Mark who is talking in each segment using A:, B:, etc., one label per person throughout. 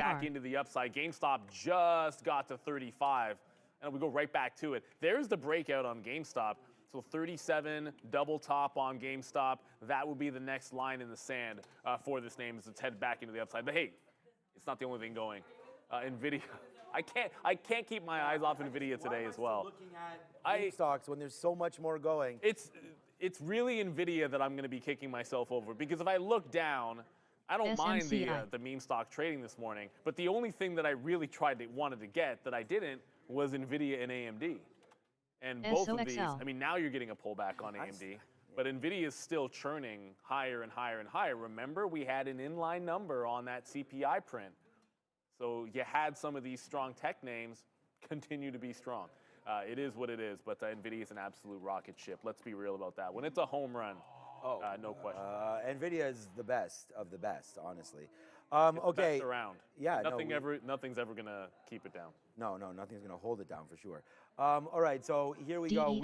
A: back into the upside. GameStop just got to 35, and we go right back to it. There's the breakout on GameStop. So 37, double top on GameStop. That would be the next line in the sand for this name as it's headed back into the upside. But hey, it's not the only thing going. NVIDIA. I can't keep my eyes off NVIDIA today as well.
B: Looking at stocks when there's so much more going.
A: It's really NVIDIA that I'm going to be kicking myself over, because if I look down, I don't mind the meme stock trading this morning, but the only thing that I really wanted to get that I didn't was NVIDIA and AMD. And both of these, I mean, now you're getting a pullback on AMD, but NVIDIA is still churning higher and higher and higher. Remember, we had an inline number on that CPI print. So you had some of these strong tech names continue to be strong. It is what it is, but NVIDIA is an absolute rocket ship. Let's be real about that. When it's a home run, no question.
B: NVIDIA is the best of the best, honestly.
A: It's
B: okay.
A: Best around.
B: Yeah.
A: Nothing's ever gonna keep it down.
B: No, nothing's gonna hold it down for sure. All right, so here we go.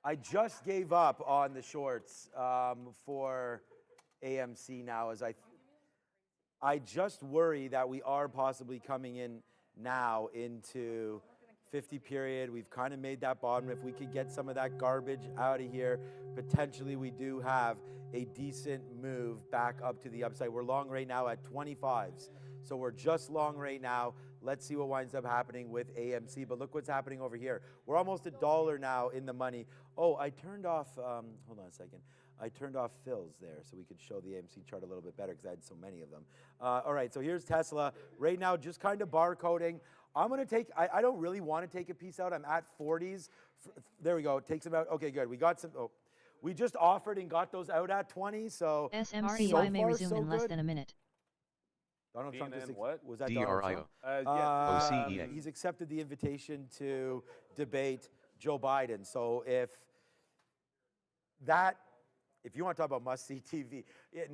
B: I just gave up on the shorts for AMC now, as I just worry that we are possibly coming in now into 50 period. We've kind of made that bottom. If we could get some of that garbage out of here, potentially we do have a decent move back up to the upside. We're long right now at 25s. So we're just long right now. Let's see what winds up happening with AMC. But look what's happening over here. We're almost $1 now in the money. Oh, I turned off, hold on a second. I turned off fills there so we could show the AMC chart a little bit better because I had so many of them. All right, so here's Tesla. Right now, just kind of barcoding. I'm going to take, I don't really want to take a piece out. I'm at 40s. There we go. It takes them out. Okay, good. We got some, we just offered and got those out at 20. So
C: SMREI may resume in less than a minute.
B: Donald Trump was that
D: DRIO.
B: Donald Trump? He's accepted the invitation to debate Joe Biden. So if you want to talk about must-see TV,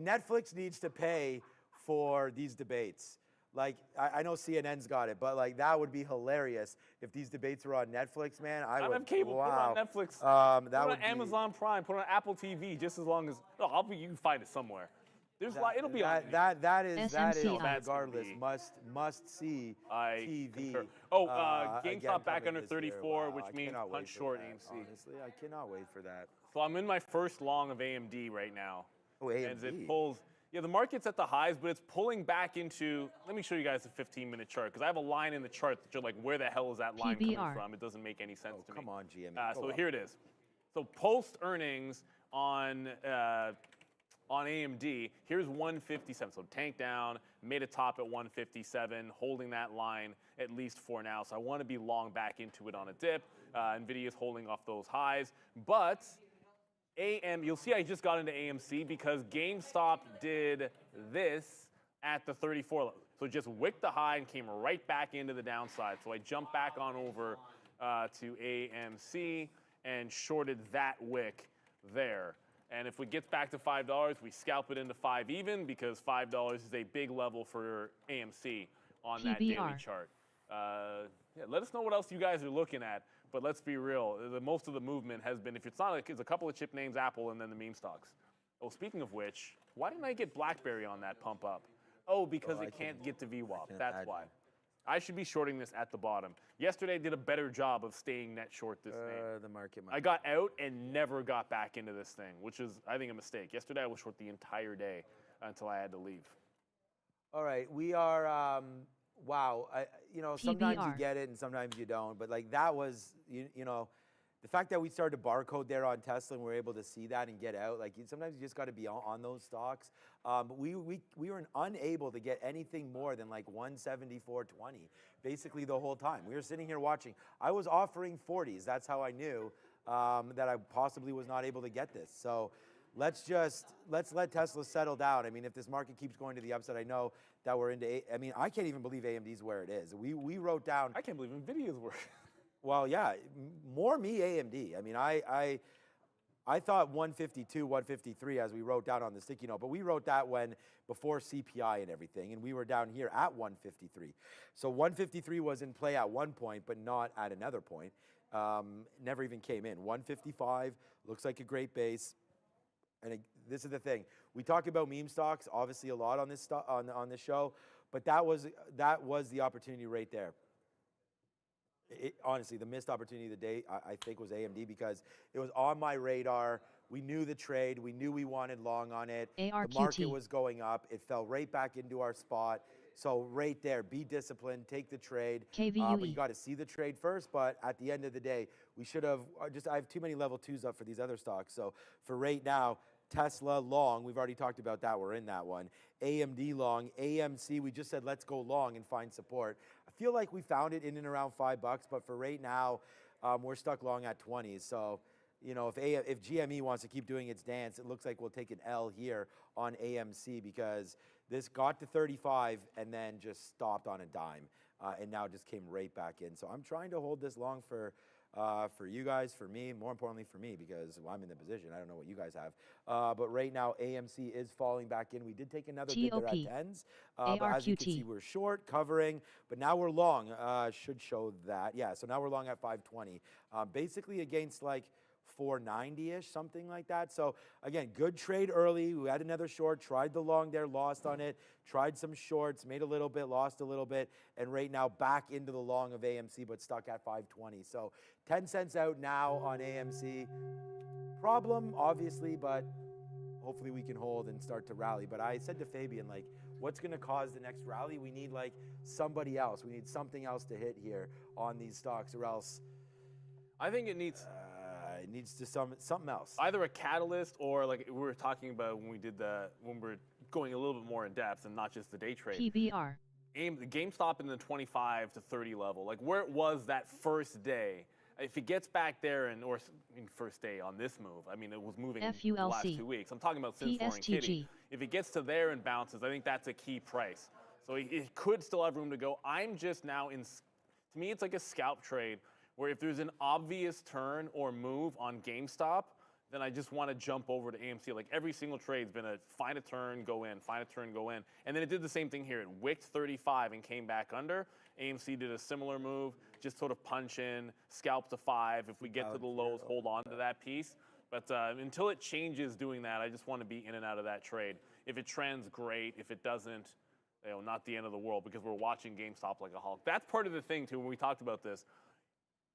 B: Netflix needs to pay for these debates. Like, I know CNN's got it, but like that would be hilarious if these debates were on Netflix, man. I would have
A: cable.
B: Wow.
A: Put it on Netflix.
B: That
A: put
B: would
A: it on Amazon Prime. Put it on Apple TV. Just as long as you can find it somewhere. There's it'll be on.
B: That is regardless must see TV.
A: GameStop back under 34, which means punch short AMC.
B: Honestly, I cannot wait for that.
A: So I'm in my first long of AMD right now.
B: Oh, AMD.
A: As it pulls. Yeah, the market's at the highs, but it's pulling back into, let me show you guys the 15-minute chart, because I have a line in the chart that you're like, where the hell is that line coming from? It doesn't make any sense to me.
B: Come on, GME.
A: So here it is. So post earnings on AMD, here's 157. So tank down, made a top at 157, holding that line at least for now. So I want to be long back into it on a dip. NVIDIA is holding off those highs, but you'll see I just got into AMC because GameStop did this at the 34 level. So just wicked the high and came right back into the downside. So I jumped back on over to AMC and shorted that wick there. And if it gets back to $5, we scalp it into 5 even, because $5 is a big level for AMC on that daily chart. Let us know what else you guys are looking at. But let's be real, most of the movement has been, if it's not, it's a couple of chip names, Apple, and then the meme stocks. Oh, speaking of which, why didn't I get BlackBerry on that pump up? Oh, because it can't get to VWAP. That's why. I should be shorting this at the bottom. Yesterday, I did a better job of staying net short this name.
B: The market.
A: I got out and never got back into this thing, which is, I think, a mistake. Yesterday, I was short the entire day until I had to leave.
B: All right, we are. Wow, sometimes you get it and sometimes you don't. But like that was, the fact that we started to barcode there on Tesla and we're able to see that and get out. Like sometimes you just got to be on those stocks. But we were unable to get anything more than like 174.20 basically the whole time. We were sitting here watching. I was offering 40s. That's how I knew that I possibly was not able to get this. So let's let Tesla settle down. I mean, if this market keeps going to the upside, I know that we're into, I mean, I can't even believe AMD's where it is. We wrote down.
A: I can't believe NVIDIA's where.
B: Well, yeah, more me AMD. I mean, I thought 152, 153 as we wrote down on the sticky note, but we wrote that before CPI and everything, and we were down here at 153. So 153 was in play at one point, but not at another point. Never even came in. 155 looks like a great base. And this is the thing. We talk about meme stocks, obviously a lot on this on this show, But that was the opportunity right there. Honestly, the missed opportunity of the day, I think, was AMD because it was on my radar. We knew the trade. We knew we wanted long on it.
C: ARQT.
B: The market was going up. It fell right back into our spot. So right there, be disciplined, take the trade.
C: KVUE.
B: But you got to see the trade first. But at the end of the day, we should have I have too many level 2s up for these other stocks. So for right now, Tesla long, we've already talked about that. We're in that one. AMD long, AMC, we just said let's go long and find support. I feel like we found it in and around $5, but for right now, we're stuck long at 20. So, you know, if GME wants to keep doing its dance, it looks like we'll take an L here on AMC because this got to 35 and then just stopped on a dime and now just came right back in. So I'm trying to hold this long for you guys, for me, more importantly for me because I'm in the position. I don't know what you guys have. But right now, AMC is falling back in. We did take another bid there at 10s. But as you can see, we're short, covering, but now we're long. Should show that. Yeah, so now we're long at 520. Basically against like 490-ish, something like that. So again, good trade early. We had another short, tried the long there, lost on it, tried some shorts, made a little bit, lost a little bit, and right now back into the long of AMC, but stuck at 520. So 10 cents out now on AMC. Problem, obviously, but hopefully we can hold and start to rally. But I said to Fabian, like, what's going to cause the next rally? We need like somebody else. We need something else to hit here on these stocks or else.
A: I think it needs
B: to something else.
A: Either a catalyst or like we were talking about when we're going a little bit more in depth and not just the day trade.
C: PBR.
A: GameStop in the 25 to 30 level, like where it was that first day. If it gets back there first day on this move, I mean, it was moving the last 2 weeks. I'm talking about Synthor and Kitty. If it gets to there and bounces, I think that's a key price. So it could still have room to go. I'm just now to me, it's like a scalp trade where if there's an obvious turn or move on GameStop, then I just want to jump over to AMC. Like every single trade's been a find a turn, go in, find a turn, go in. And then it did the same thing here. It wicked 35 and came back under. AMC did a similar move, just sort of punch in, scalp to 5. If we get to the lows, hold on to that piece. But until it changes doing that, I just want to be in and out of that trade. If it trends, great. If it doesn't, not the end of the world because we're watching GameStop like a hawk. That's part of the thing, too, when we talked about this.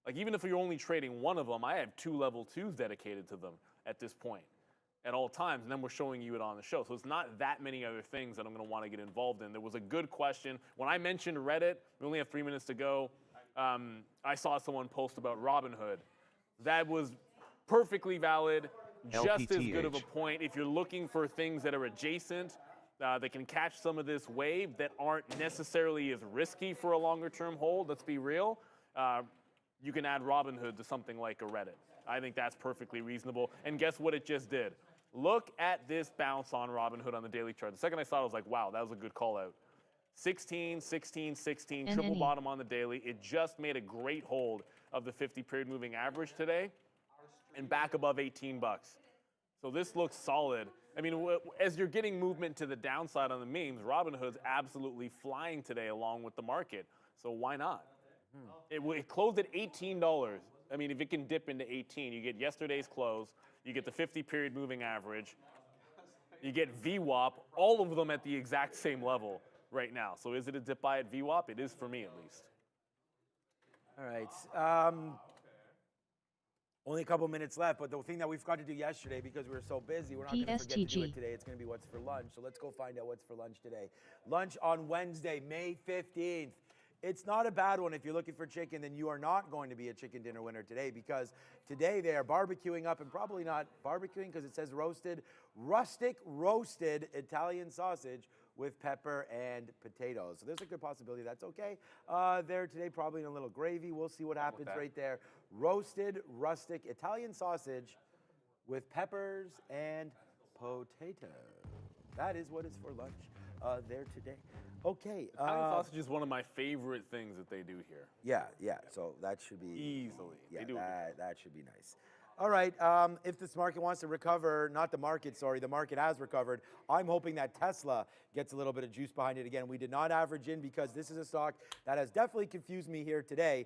A: Like, even if you're only trading one of them, I have 2 level 2s dedicated to them at this point at all times, and then we're showing you it on the show. So it's not that many other things that I'm going to want to get involved in. There was a good question. When I mentioned Reddit, we only have 3 minutes to go. I saw someone post about Robinhood. That was perfectly valid, just as good of a point. If you're looking for things that are adjacent, that can catch some of this wave that aren't necessarily as risky for a longer-term hold, let's be real, you can add Robinhood to something like a Reddit. I think that's perfectly reasonable. And guess what it just did? Look at this bounce on Robinhood on the daily chart. The second I saw it, I was like, wow, that was a good call out. 16, 16, 16, triple bottom on the daily. It just made a great hold of the 50-period moving average today and back above 18 bucks. So this looks solid. I mean, as you're getting movement to the downside on the memes, Robinhood's absolutely flying today along with the market. So why not? It closed at $18. I mean, if it can dip into 18, you get yesterday's close, you get the 50-period moving average, you get VWAP, all of them at the exact same level right now. So is it a dip buy at VWAP? It is for me, at least.
B: All right. Only a couple minutes left, but the thing that we forgot to do yesterday because we were so busy, we're not going to forget to do it today. It's going to be what's for lunch. So let's go find out what's for lunch today. Lunch on Wednesday, May 15th. It's not a bad one if you're looking for chicken, then you are not going to be a chicken dinner winner today because today they are barbecuing up and probably not barbecuing because it says rustic roasted Italian sausage with pepper and potatoes. So there's a good possibility that's okay. There today, probably in a little gravy. We'll see what happens right there. Roasted, rustic Italian sausage with peppers and potatoes. That is what is for lunch there today. Okay.
A: Italian sausage is one of my favorite things that they do here.
B: Yeah. So that should be
A: easily.
B: Yeah, that should be nice. All right. If this market wants to recover, the market has recovered. I'm hoping that Tesla gets a little bit of juice behind it again. We did not average in because this is a stock that has definitely confused me here today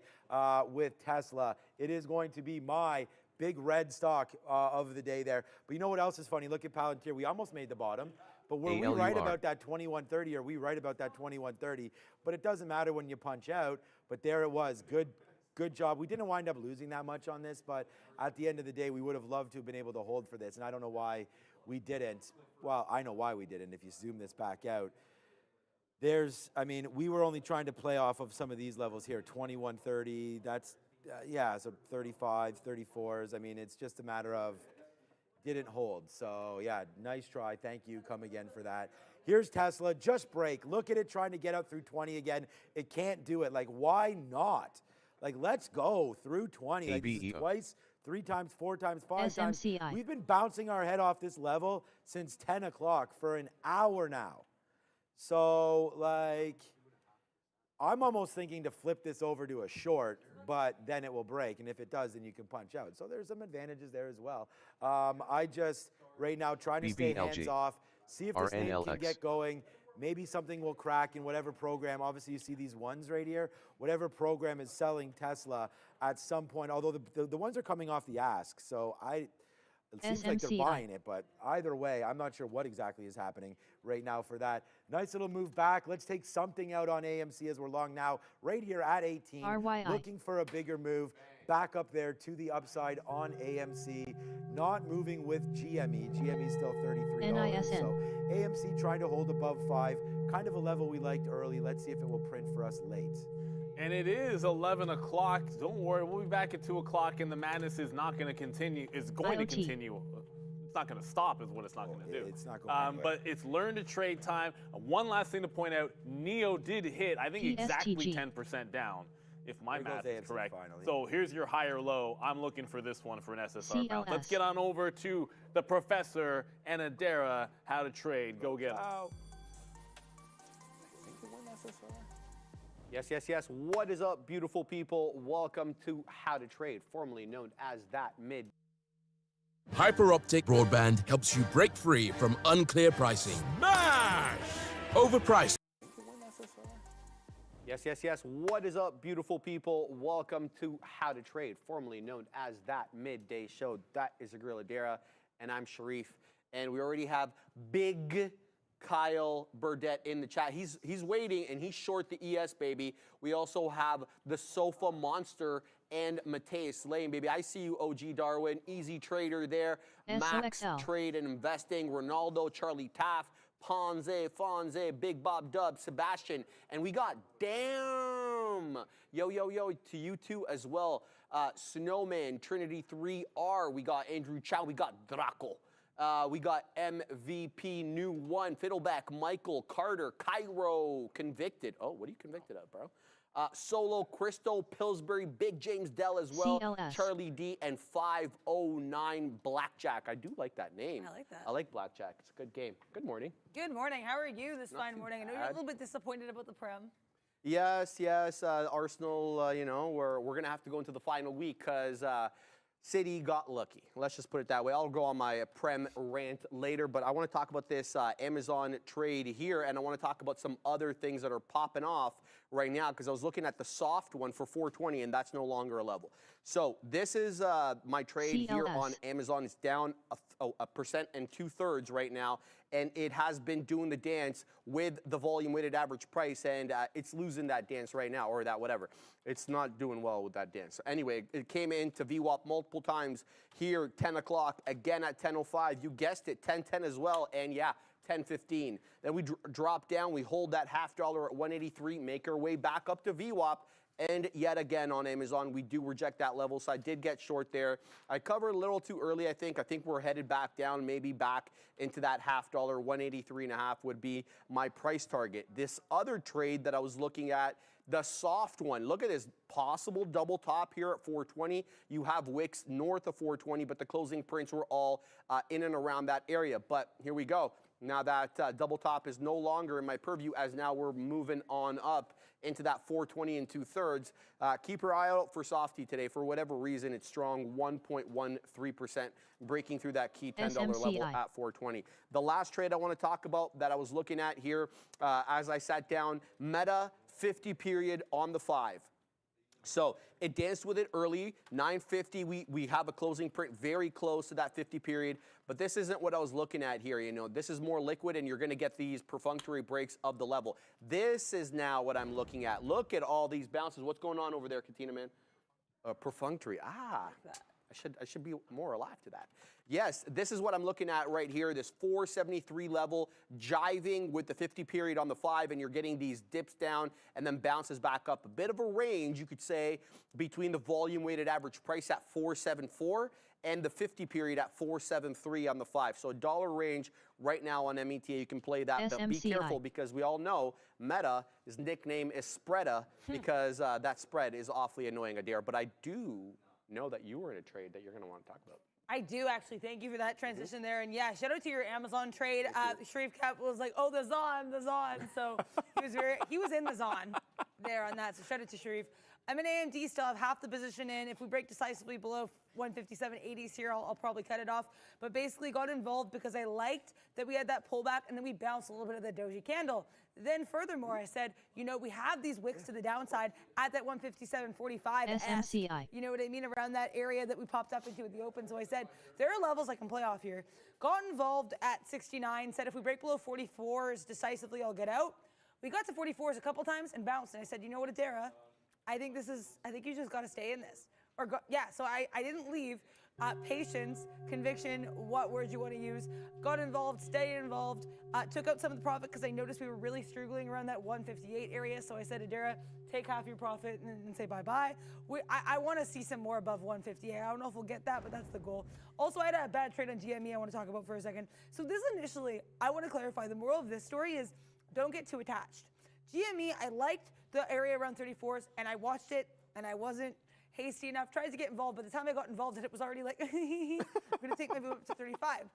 B: with Tesla. It is going to be my big red stock of the day there. But you know what else is funny? Look at Palantir. We almost made the bottom. But were we right about that 21.30? Are we right about that 21.30? But it doesn't matter when you punch out. But there it was. Good job. We didn't wind up losing that much on this, but at the end of the day, we would have loved to have been able to hold for this, and I don't know why we didn't. Well, I know why we didn't. If you zoom this back out, I mean, we were only trying to play off of some of these levels here, 21.30. That's, yeah, so 35, 34s. I mean, it's just a matter of didn't hold. So, yeah, nice try. Thank you. Come again for that. Here's Tesla. Just break. Look at it trying to get up through 20 again. It can't do it. Like, why not? Like, let's go through 20. Like, this is twice, 3 times, 4 times, 5 times. We've been bouncing our head off this level since 10 o'clock for an hour now. So, like, I'm almost thinking to flip this over to a short, but then it will break. And if it does, then you can punch out. So there's some advantages there as well. I just, right now, trying to stay hands off, see if this name can get going. Maybe something will crack in whatever program. Obviously, you see these ones right here. Whatever program is selling Tesla at some point, although the ones are coming off the ask. So it seems like they're buying it. But either way, I'm not sure what exactly is happening right now for that. Nice little move back. Let's take something out on AMC as we're long now. Right here at 18. Looking for a bigger move. Back up there to the upside on AMC. Not moving with GME. GME still $33. So AMC trying to hold above 5. Kind of a level we liked early. Let's see if it will print for us late.
A: And it is 11 o'clock. Don't worry, we'll be back at 2 o'clock, and the madness is not going to continue. It's going to continue. It's not going to stop is what it's not going to do.
B: It's not going to
A: But it's learn to trade time. One last thing to point out, NEO did hit, I think, exactly 10% down, if my math is correct.
B: Finally.
A: So here's your high or low. I'm looking for this one for an SSR round. Let's get on over to the professor and Adara, how to trade. Go get them.
D: Yes, yes, yes. What is up, beautiful people? Welcome to How to Trade, formerly known as That Mid.
E: HyperOptic Broadband helps you break free from unclear pricing. Smash! Overpriced.
D: Yes, yes, yes. What is up, beautiful people? Welcome to How to Trade, formerly known as That Midday Show. That is Agrila Dara, and I'm Sharif. And we already have Big Kyle Burdett in the chat. He's waiting, and he's short the ES, baby. We also have the Sofa Monster and Mateus Lane, baby. I see you, OG Darwin. Easy Trader there. Max Trade and Investing. Ronaldo, Charlie Taff, Ponze, Fonze, Big Bob Dub, Sebastian. And we got Damn. Yo, yo, yo, to you two as well. Snowman, Trinity 3R. We got Andrew Chow. We got Draco. We got MVP New One, Fiddleback, Michael, Carter, Cairo, Convicted. Oh, what are you convicted of, bro? Solo, Crystal, Pillsbury, Big James Dell as well,
C: CLS.
D: Charlie D, and 509 Blackjack. I do like that name.
F: I like that.
D: I like Blackjack. It's a good game. Good morning.
F: Good morning. How are you this fine morning? I know you're a
D: bad.
F: little bit disappointed about the Prem.
D: Yes, yes. Arsenal, you know, we're going to have to go into the final week because City got lucky. Let's just put it that way. I'll go on my Prem rant later, but I want to talk about this Amazon trade here, and I want to talk about some other things that are popping off right now because I was looking at the soft one for 420, and that's no longer a level. So this is my trade here on Amazon. It's down a percent and 2/3 right now, and it has been doing the dance with the volume weighted average price, and it's losing that dance right now, or that whatever. It's not doing well with that dance. So anyway, it came into VWAP multiple times here, 10 o'clock, again at 10:05. You guessed it, 10:10 as well, and yeah, 10:15. Then we drop down, we hold that $0.50 at 183, make our way back up to VWAP. And yet again on Amazon, we do reject that level, so I did get short there. I covered a little too early, I think. I think we're headed back down, maybe back into that $0.50, 183.5 would be my price target. This other trade that I was looking at, the soft one, look at this possible double top here at 420. You have wicks north of 420, but the closing prints were all in and around that area. But here we go. Now that double top is no longer in my purview, as now we're moving on up into that 420 and 2/3. Keep your eye out for Softy today. For whatever reason, it's strong, 1.13%, breaking through that key $10 level at 420. The last trade I want to talk about that I was looking at here as I sat down, Meta 50 period on the 5. So it danced with it early, 950. We have a closing print very close to that 50 period, but this isn't what I was looking at here. You know, this is more liquid, and you're going to get these perfunctory breaks of the level. This is now what I'm looking at. Look at all these bounces. What's going on over there, Katina, man? Perfunctory. I should be more alive to that. Yes, this is what I'm looking at right here, this 473 level, jiving with the 50 period on the 5, and you're getting these dips down and then bounces back up. A bit of a range, you could say, between the volume weighted average price at 474 and the 50 period at 473 on the 5. So $1 range right now on META. You can play that, but be careful because we all know Meta, his nickname is Spreada because that spread is awfully annoying, Adair. But I do know that you were in a trade that you're going to want to talk about.
F: I do actually. Thank you for that transition there. And yeah, shout out to your Amazon trade. Sharif Cap was like, oh, the Zon. So he was in the Zon there on that. So shout out to Sharif. I'm in AMD, still have half the position in. If we break decisively below 157.80s here, I'll probably cut it off. But basically got involved because I liked that we had that pullback and then we bounced a little bit of the doji candle. Then furthermore, I said, you know, we have these wicks to the downside at that 157.45.
C: SMCI.
F: You know what I mean? Around that area that we popped up into at the open. So I said, there are levels I can play off here. Got involved at 69, said if we break below 44s decisively, I'll get out. We got to 44s a couple times and bounced. And I said, you know what, Adara? I think you just got to stay in this. So I didn't leave. Patience, conviction, what words you want to use. Got involved, stayed involved, took out some of the profit because I noticed we were really struggling around that 158 area. So I said, Adara, take half your profit and say bye-bye. I want to see some more above 158. I don't know if we'll get that, but that's the goal. Also, I had a bad trade on GME I want to talk about for a second. So this initially, I want to clarify, the moral of this story is don't get too attached. GME, I liked the area around 34s, and I watched it, and I wasn't hasty enough, tried to get involved. By the time I got involved, it was already like, I'm going to take my move up to 35.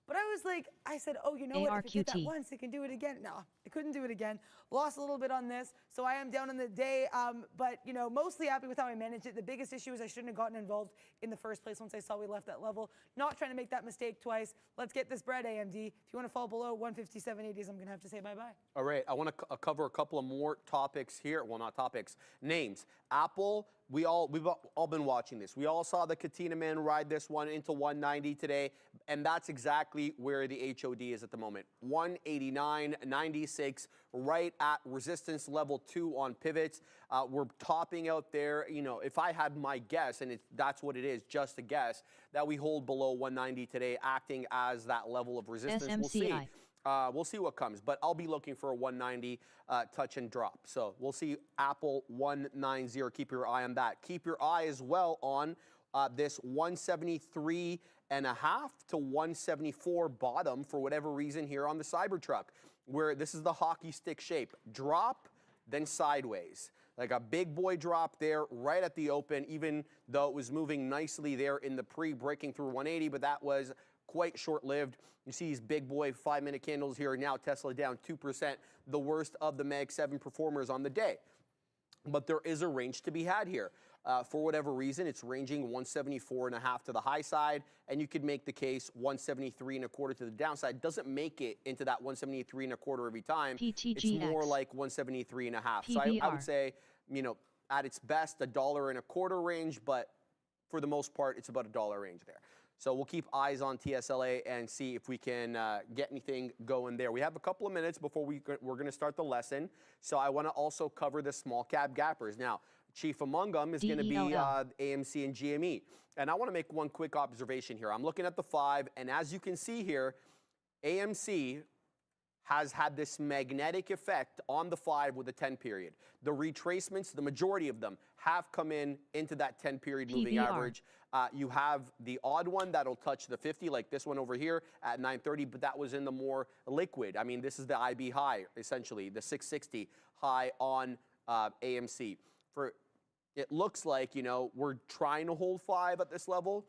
F: But I was like, I said, oh, you know what? If it did that once, it can do it again. No, I couldn't do it again. Lost a little bit on this, so I am down on the day. But, you know, mostly happy with how I managed it. The biggest issue is I shouldn't have gotten involved in the first place once I saw we left that level. Not trying to make that mistake twice. Let's get this bread, AMD. If you want to fall below 157.80s, I'm going to have to say bye-bye.
D: All right, I want to cover a couple of more topics here. Well, not topics, names. Apple, we've all been watching this. We all saw the Katina man ride this one into 190 today, and that's exactly where the HOD is at the moment. 189.96, right at resistance level 2 on pivots. We're topping out there. You know, if I had my guess, and that's what it is, just a guess, that we hold below 190 today, acting as that level of resistance.
C: SMCI.
D: We'll see. We'll see what comes, but I'll be looking for a 190 touch and drop. So we'll see Apple 190. Keep your eye on that. Keep your eye as well on this 173.5 to 174 bottom for whatever reason here on the Cybertruck, where this is the hockey stick shape. Drop, then sideways. Like a big boy drop there right at the open, even though it was moving nicely there in the breaking through 180, but that was quite short-lived. You see these big boy 5-minute candles here. Now Tesla down 2%, the worst of the Mag 7 performers on the day. But there is a range to be had here. For whatever reason, it's ranging 174.5 to the high side, and you could make the case 173.25 to the downside. Doesn't make it into that 173.25 every time.
C: PTGX.
D: It's more like 173.5. So I would say, you know, at its best, $1.25 range, but for the most part, it's about $1 range there. So we'll keep eyes on TSLA and see if we can get anything going there. We have a couple of minutes before we're going to start the lesson. So I want to also cover the small cap gappers. Now, chief among them is going to be AMC and GME. And I want to make one quick observation here. I'm looking at the 5, and as you can see here, AMC has had this magnetic effect on the 5 with the 10 period. The retracements, the majority of them, have come into that 10 period moving average. You have the odd one that'll touch the 50, like this one over here at 930, but that was in the more liquid. I mean, this is the IB high, essentially, the 660 high on AMC. It looks like, you know, we're trying to hold 5 at this level.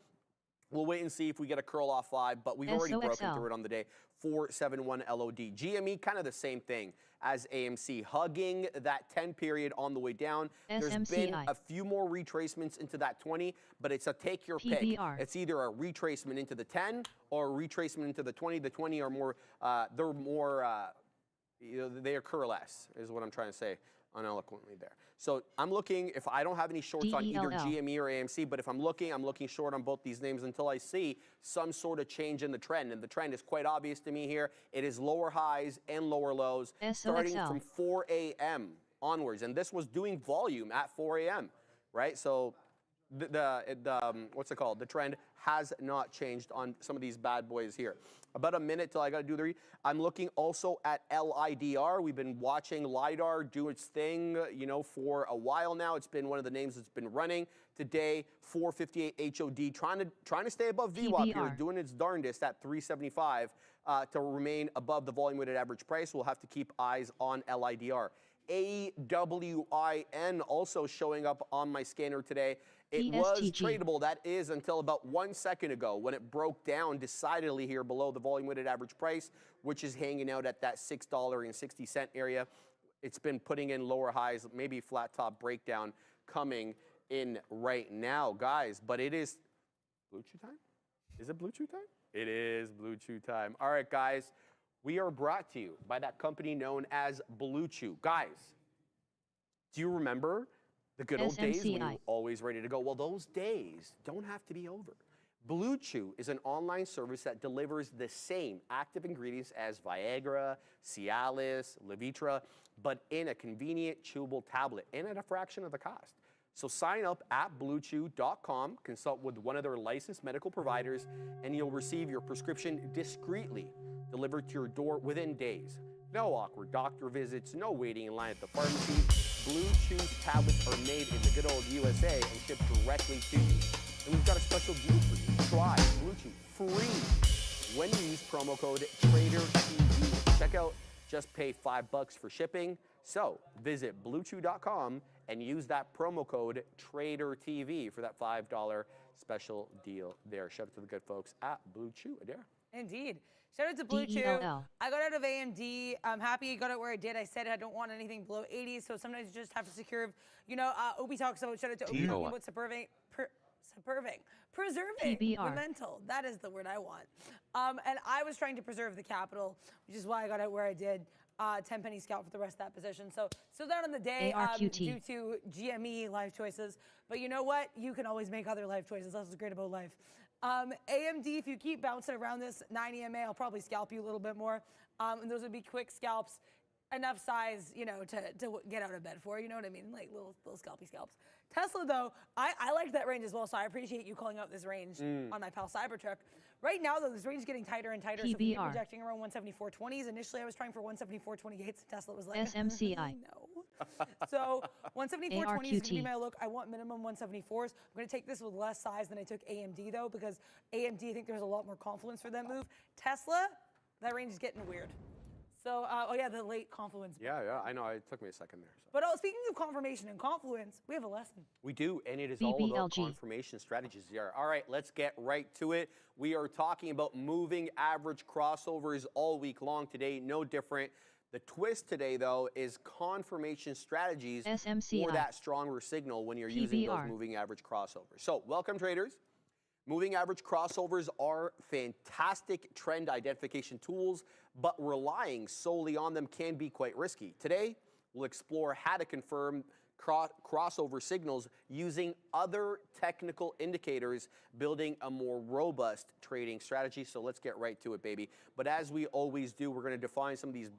D: We'll wait and see if we get a curl off 5, but we've already broken through it on the day. 471 LOD. GME, kind of the same thing as AMC, hugging that 10 period on the way down. There's been a few more retracements into that 20, but it's a take your pick. It's either a retracement into the 10 or a retracement into the 20. The 20 are more, they're more, you know, they occur less, is what I'm trying to say. uneloquently there. So I'm looking, if I don't have any shorts on either
C: DELL.
D: GME or AMC, but if I'm looking short on both these names until I see some sort of change in the trend. And the trend is quite obvious to me here. It is lower highs and lower lows starting
C: SOXL.
D: from 4 a.m. onwards. And this was doing volume at 4 a.m., right? So what's it called? The trend has not changed on some of these bad boys here. About a minute till I got to do the read. I'm looking also at LIDR. We've been watching LIDAR do its thing, you know, for a while now. It's been one of the names that's been running. Today, 458 HOD, trying to stay above VWAP here,
C: PBR.
D: doing its darndest at 375 to remain above the volume weighted average price. We'll have to keep eyes on LIDR. AWIN also showing up on my scanner today. It was
C: PSTG.
D: tradable. That is until about 1 second ago when it broke down decidedly here below the volume weighted average price, which is hanging out at that $6.60 area. It's been putting in lower highs, maybe flat top breakdown coming in right now, guys. But it is Blue Chew time? Is it Blue Chew time? It is Blue Chew time. All right, guys. We are brought to you by that company known as Blue Chew. Guys, do you remember the good old days when you were
C: SMCI.
D: always ready to go? Well, those days don't have to be over. Blue Chew is an online service that delivers the same active ingredients as Viagra, Cialis, Levitra, but in a convenient chewable tablet and at a fraction of the cost. So sign up at bluechew.com, consult with one of their licensed medical providers, and you'll receive your prescription discreetly delivered to your door within days. No awkward doctor visits, no waiting in line at the pharmacy. Blue Chew's tablets are made in the good old USA and shipped directly to you. And we've got a special deal for you. Try Blue Chew free when you use promo code TRADERTV. Check out, just pay $5 for shipping. So visit bluechew.com and use that promo code TRADERTV for that $5 special deal there. Shout out to the good folks at Blue Chew. Adair.
F: Indeed. Shout out to Blue Chew.
C: DELL.
F: I got out of AMD. I'm happy I got it where I did. I said I don't want anything below 80, so sometimes you just have to secure, you know, Obi talks about, shout out to Obi talking about preserving the
C: PBR.
F: mental. That is the word I want. And I was trying to preserve the capital, which is why I got out where I did. 10 penny scalp for the rest of that position. So still down on the day
C: ARQT.
F: due to GME life choices. But you know what? You can always make other life choices. That's what's great about life. AMD, if you keep bouncing around this 9 EMA, I'll probably scalp you a little bit more. And those would be quick scalps, enough size, you know, to get out of bed for. You know what I mean? Like little scalpy scalps. Tesla, though, I liked that range as well, so I appreciate you calling out this range on my pal Cybertruck. Right now, though, this range is getting tighter and tighter, so if we keep
C: PBR.
F: projecting around 174.20s. Initially, I was trying for 174.28s. Tesla was like,
C: SMCI.
F: no. So 174.20s is going to be
C: ARQT.
F: my look. I want minimum 174s. I'm going to take this with less size than I took AMD, though, because AMD, I think there's a lot more confluence for that move. Tesla, that range is getting weird. So, oh yeah, the late confluence.
D: Yeah, I know. It took me a second there. So.
F: But speaking of confirmation and confluence, we have a lesson.
D: We do, and it is all about
C: BBLG.
D: confirmation strategies here. All right, let's get right to it. We are talking about moving average crossovers all week long today, no different. The twist today, though, is confirmation strategies
C: SMCI.
D: for that stronger signal when you're using those
C: PBR.
D: moving average crossovers. So, welcome, traders. Moving average crossovers are fantastic trend identification tools, but relying solely on them can be quite risky. Today, we'll explore how to confirm crossover signals using other technical indicators, building a more robust trading strategy. So let's get right to it, baby. But as we always do, we're going to define some of these,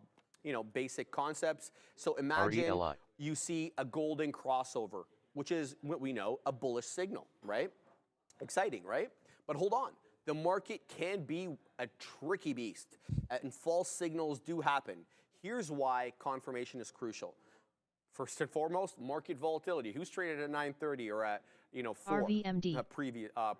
D: you know, basic concepts. So imagine
G: RELI.
D: you see a golden crossover, which is what we know, a bullish signal, right? Exciting, right? But hold on. The market can be a tricky beast, and false signals do happen. Here's why confirmation is crucial. First and foremost, market volatility. Who's traded at 9:30 or at 4
C: RVMD.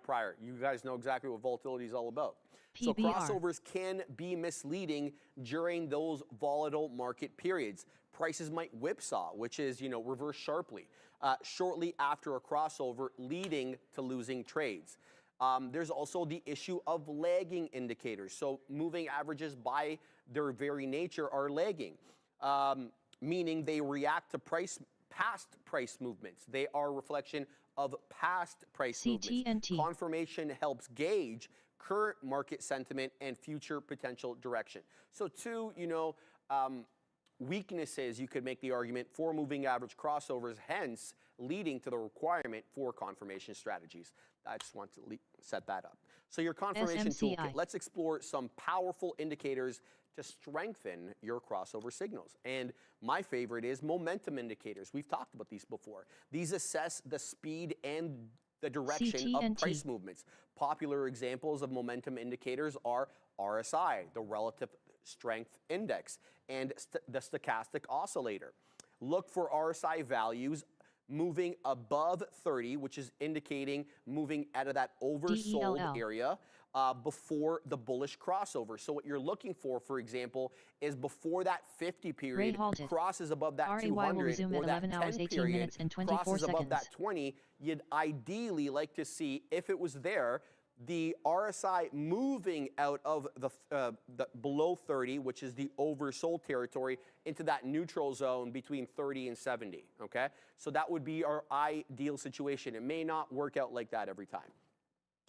D: prior? You guys know exactly what volatility is all about. So
C: PBR.
D: crossovers can be misleading during those volatile market periods. Prices might whipsaw, which is reverse sharply shortly after a crossover, leading to losing trades. There's also the issue of lagging indicators. So moving averages by their very nature are lagging, meaning they react to past price movements. They are a reflection of past price movements.
C: CT&T.
D: Confirmation helps gauge current market sentiment and future potential direction. So two, weaknesses, you could make the argument, for moving average crossovers, hence leading to the requirement for confirmation strategies. I just want to set that up. So your confirmation
C: SMCI.
D: toolkit, let's explore some powerful indicators to strengthen your crossover signals. And my favorite is momentum indicators. We've talked about these before. These assess the speed and the direction of
C: CTNT.
D: price movements. Popular examples of momentum indicators are RSI, the relative strength index, and the stochastic oscillator. Look for RSI values moving above 30, which is indicating moving out of that oversold
C: DELL.
D: area before the bullish crossover. So what you're looking for example, is before that 50 period
C: halted.
D: crosses above that
C: RAY will
D: 200
C: resume
D: or
C: at
D: that
C: 11 hours,
D: 10
C: 18
D: period
C: minutes and 24
D: crosses above that
C: seconds.
D: 20, you'd ideally like to see, if it was there, the RSI moving out of the below 30, which is the oversold territory, into that neutral zone between 30 and 70, okay? So that would be our ideal situation. It may not work out like that every time,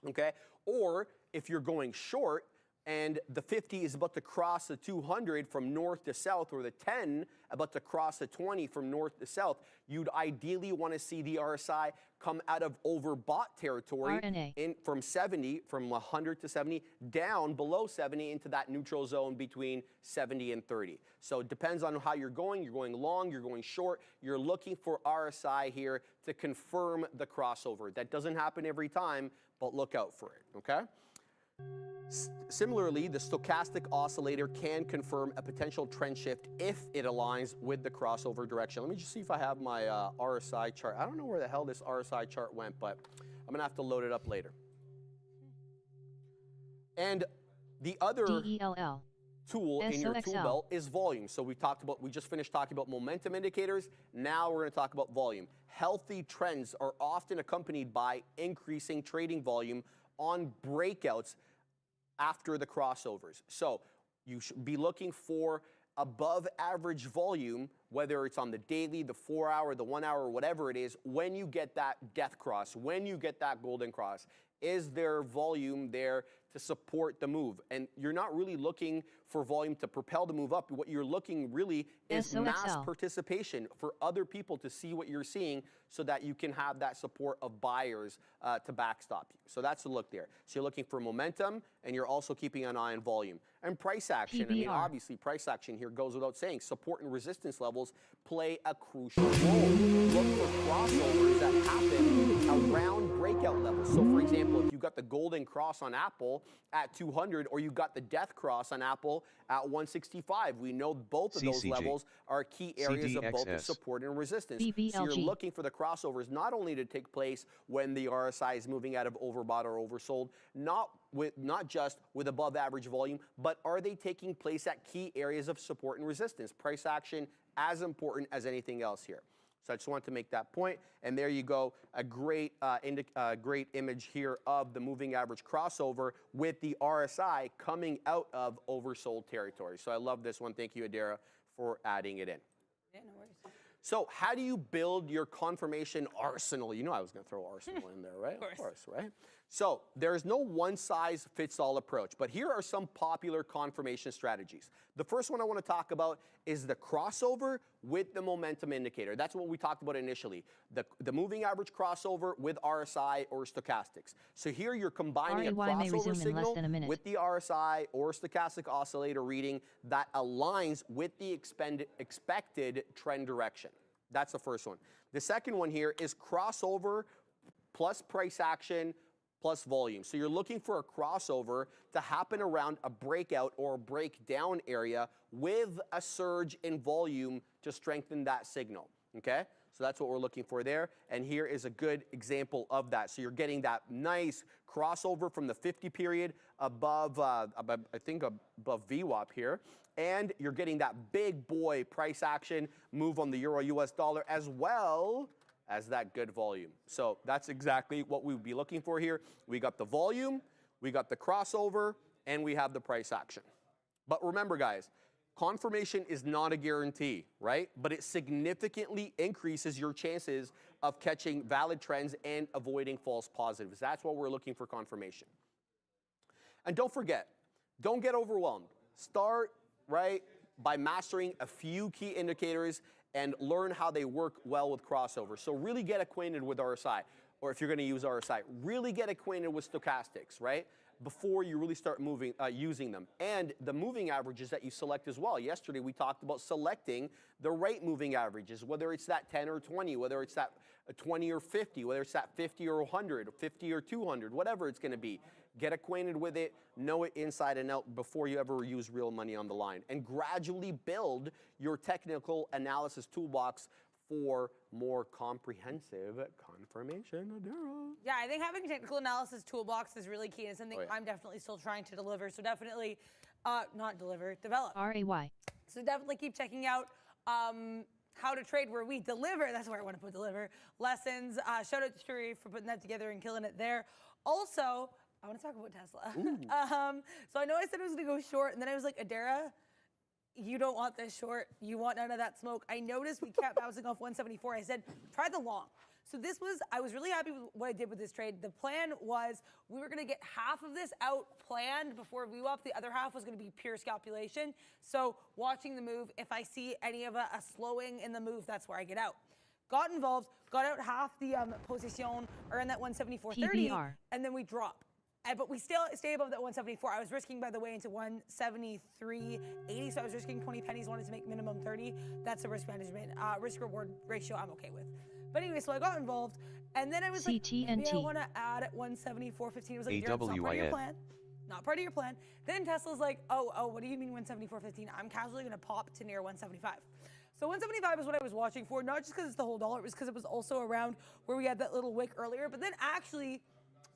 D: okay? Or if you're going short and the 50 is about to cross the 200 from north to south, or the 10 about to cross the 20 from north to south, you'd ideally want to see the RSI come out of overbought territory
C: RNA.
D: from 70, from 100 to 70, down below 70 into that neutral zone between 70 and 30. So it depends on how you're going. You're going long, you're going short. You're looking for RSI here to confirm the crossover. That doesn't happen every time, but look out for it, okay? Similarly, the stochastic oscillator can confirm a potential trend shift if it aligns with the crossover direction. Let me just see if I have my RSI chart. I don't know where the hell this RSI chart went, but I'm going to have to load it up later. And the other
C: DELL.
D: tool in your tool
C: SOXL.
D: belt is volume. So we just finished talking about momentum indicators. Now we're going to talk about volume. Healthy trends are often accompanied by increasing trading volume on breakouts after the crossovers. So you should be looking for above average volume, whether it's on the daily, the 4 hour, the 1 hour, whatever it is, when you get that death cross, when you get that golden cross. Is there volume there to support the move? And you're not really looking for volume to propel the move up. What you're looking really is
C: SOXL.
D: mass participation for other people to see what you're seeing, so that you can have that support of buyers to backstop you. So that's the look there. So you're looking for momentum, and you're also keeping an eye on volume. And price action, I mean,
C: PBR.
D: obviously price action here goes without saying. Support and resistance levels play a crucial role. Look for crossovers that happen around breakout levels. So for example, if you got the golden cross on Apple at 200, or you got the death cross on Apple at 165, we know both of those
G: CCG.
D: levels are key areas of both the
G: CDXS.
D: support and resistance. So you're
C: BBLG.
D: looking for the crossovers not only to take place when the RSI is moving out of overbought or oversold, not just with above average volume, but are they taking place at key areas of support and resistance? Price action as important as anything else here. So I just wanted to make that point. And there you go, a great image here of the moving average crossover with the RSI coming out of oversold territory. So I love this one. Thank you, Adara, for adding it in.
F: Yeah, no worries.
D: So how do you build your confirmation arsenal? You know I was going to throw arsenal in there, right? Of course, right? So there's no one-size-fits-all approach, but here are some popular confirmation strategies. The first one I want to talk about is the crossover with the momentum indicator. That's what we talked about initially, the moving average crossover with RSI or stochastics. So here you're combining a
C: RAY may
D: crossover
C: resume in less
D: signal
C: than a minute.
D: with the RSI or stochastic oscillator reading that aligns with the expected trend direction. That's the first one. The second one here is crossover plus price action plus volume. So you're looking for a crossover to happen around a breakout or a breakdown area with a surge in volume to strengthen that signal, okay? So that's what we're looking for there. And here is a good example of that. So you're getting that nice crossover from the 50 period above, I think above VWAP here. And you're getting that big boy price action move on the euro US dollar, as well as that good volume. So that's exactly what we would be looking for here. We got the volume, we got the crossover, and we have the price action. But remember, guys, confirmation is not a guarantee, right? But it significantly increases your chances of catching valid trends and avoiding false positives. That's what we're looking for confirmation. And don't forget, don't get overwhelmed. Start, right? by mastering a few key indicators and learn how they work well with crossover. So really get acquainted with RSI, or if you're going to use RSI, really get acquainted with stochastics, right? Before you really start using them. And the moving averages that you select as well. Yesterday we talked about selecting the right moving averages, whether it's that 10 or 20, whether it's that 20 or 50, whether it's that 50 or 100, or 50 or 200, whatever it's going to be. Get acquainted with it, know it inside and out before you ever use real money on the line. And gradually build your technical analysis toolbox for more comprehensive confirmation. Adara.
F: Yeah, I think having a technical analysis toolbox is really key and something I'm definitely still trying to deliver. So definitely, not deliver, develop.
C: RAY.
F: So definitely keep checking out How to Trade, where we deliver. That's where I want to put deliver lessons. Shout out to Shuri for putting that together and killing it there. Also, I want to talk about Tesla. So I know I said I was going to go short, and then I was like, Adara, you don't want this short. You want none of that smoke. I noticed we kept bouncing off 174. I said, try the long. So this was, I was really happy with what I did with this trade. The plan was we were going to get half of this out planned before VWAP. The other half was going to be pure scalpulation. So watching the move, if I see any of a slowing in the move, that's where I get out. Got involved, got out half the position, or in that 174.30, and then we drop. But we still stay above that 174. I was risking, by the way, into 173.80, so I was risking 20 pennies, wanted to make minimum 30. That's a risk management, risk-reward ratio I'm okay with. But anyway, so I got involved, and then I was like, maybe I want to add at 174.15. It was like, it's not part of your plan. Not part of your plan. Then Tesla's like, oh, what do you mean 174.15? I'm casually going to pop to near 175. So 175 is what I was watching for, not just because it's the whole dollar, it was because it was also around where we had that little wick earlier. But then actually,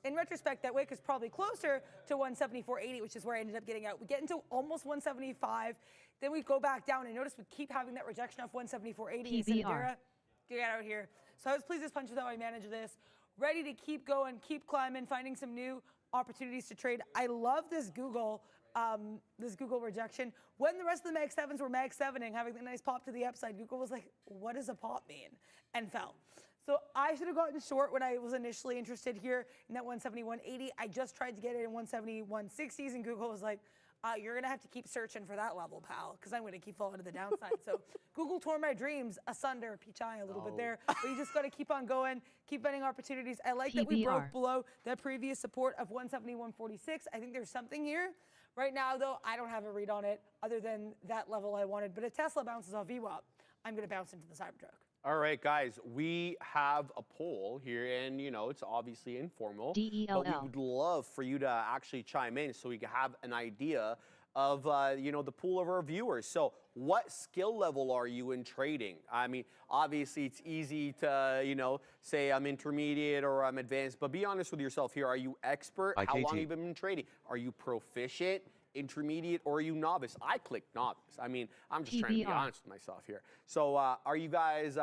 F: in retrospect, that wick is probably closer to 174.80, which is where I ended up getting out. We get into almost 175, then we go back down, and notice we keep having that rejection off 174.80. Said, Adara, get out of here. So I was pleased as punch with how I managed this. Ready to keep going, keep climbing, finding some new opportunities to trade. I love this Google rejection. When the rest of the Mag 7s were Mag 7ing, having the nice pop to the upside, Google was like, what does a pop mean? And fell. So I should have gotten short when I was initially interested here in that 171.80. I just tried to get it in 171.60s, and Google was like, you're going to have to keep searching for that level, pal, because I'm going to keep falling to the downside. So Google tore my dreams asunder, Pichai a little bit there. But you just got to keep on going, keep finding opportunities. I like that we broke below that previous support of 171.46. I think there's something here. Right now, though, I don't have a read on it other than that level I wanted. But if Tesla bounces off VWAP, I'm going to bounce into the Cybertruck.
D: All right, guys, we have a poll here, and, you know, it's obviously informal.
C: DELL.
D: But we would love for you to actually chime in so we can have an idea of, you know, the pool of our viewers. So what skill level are you in trading? I mean, obviously, it's easy to, you know, say I'm intermediate or I'm advanced, but be honest with yourself here. Are you expert? How long have you been trading? Are you proficient? Intermediate, or are you novice? I clicked novice. I mean, I'm just trying to be honest with myself here. So are you guys,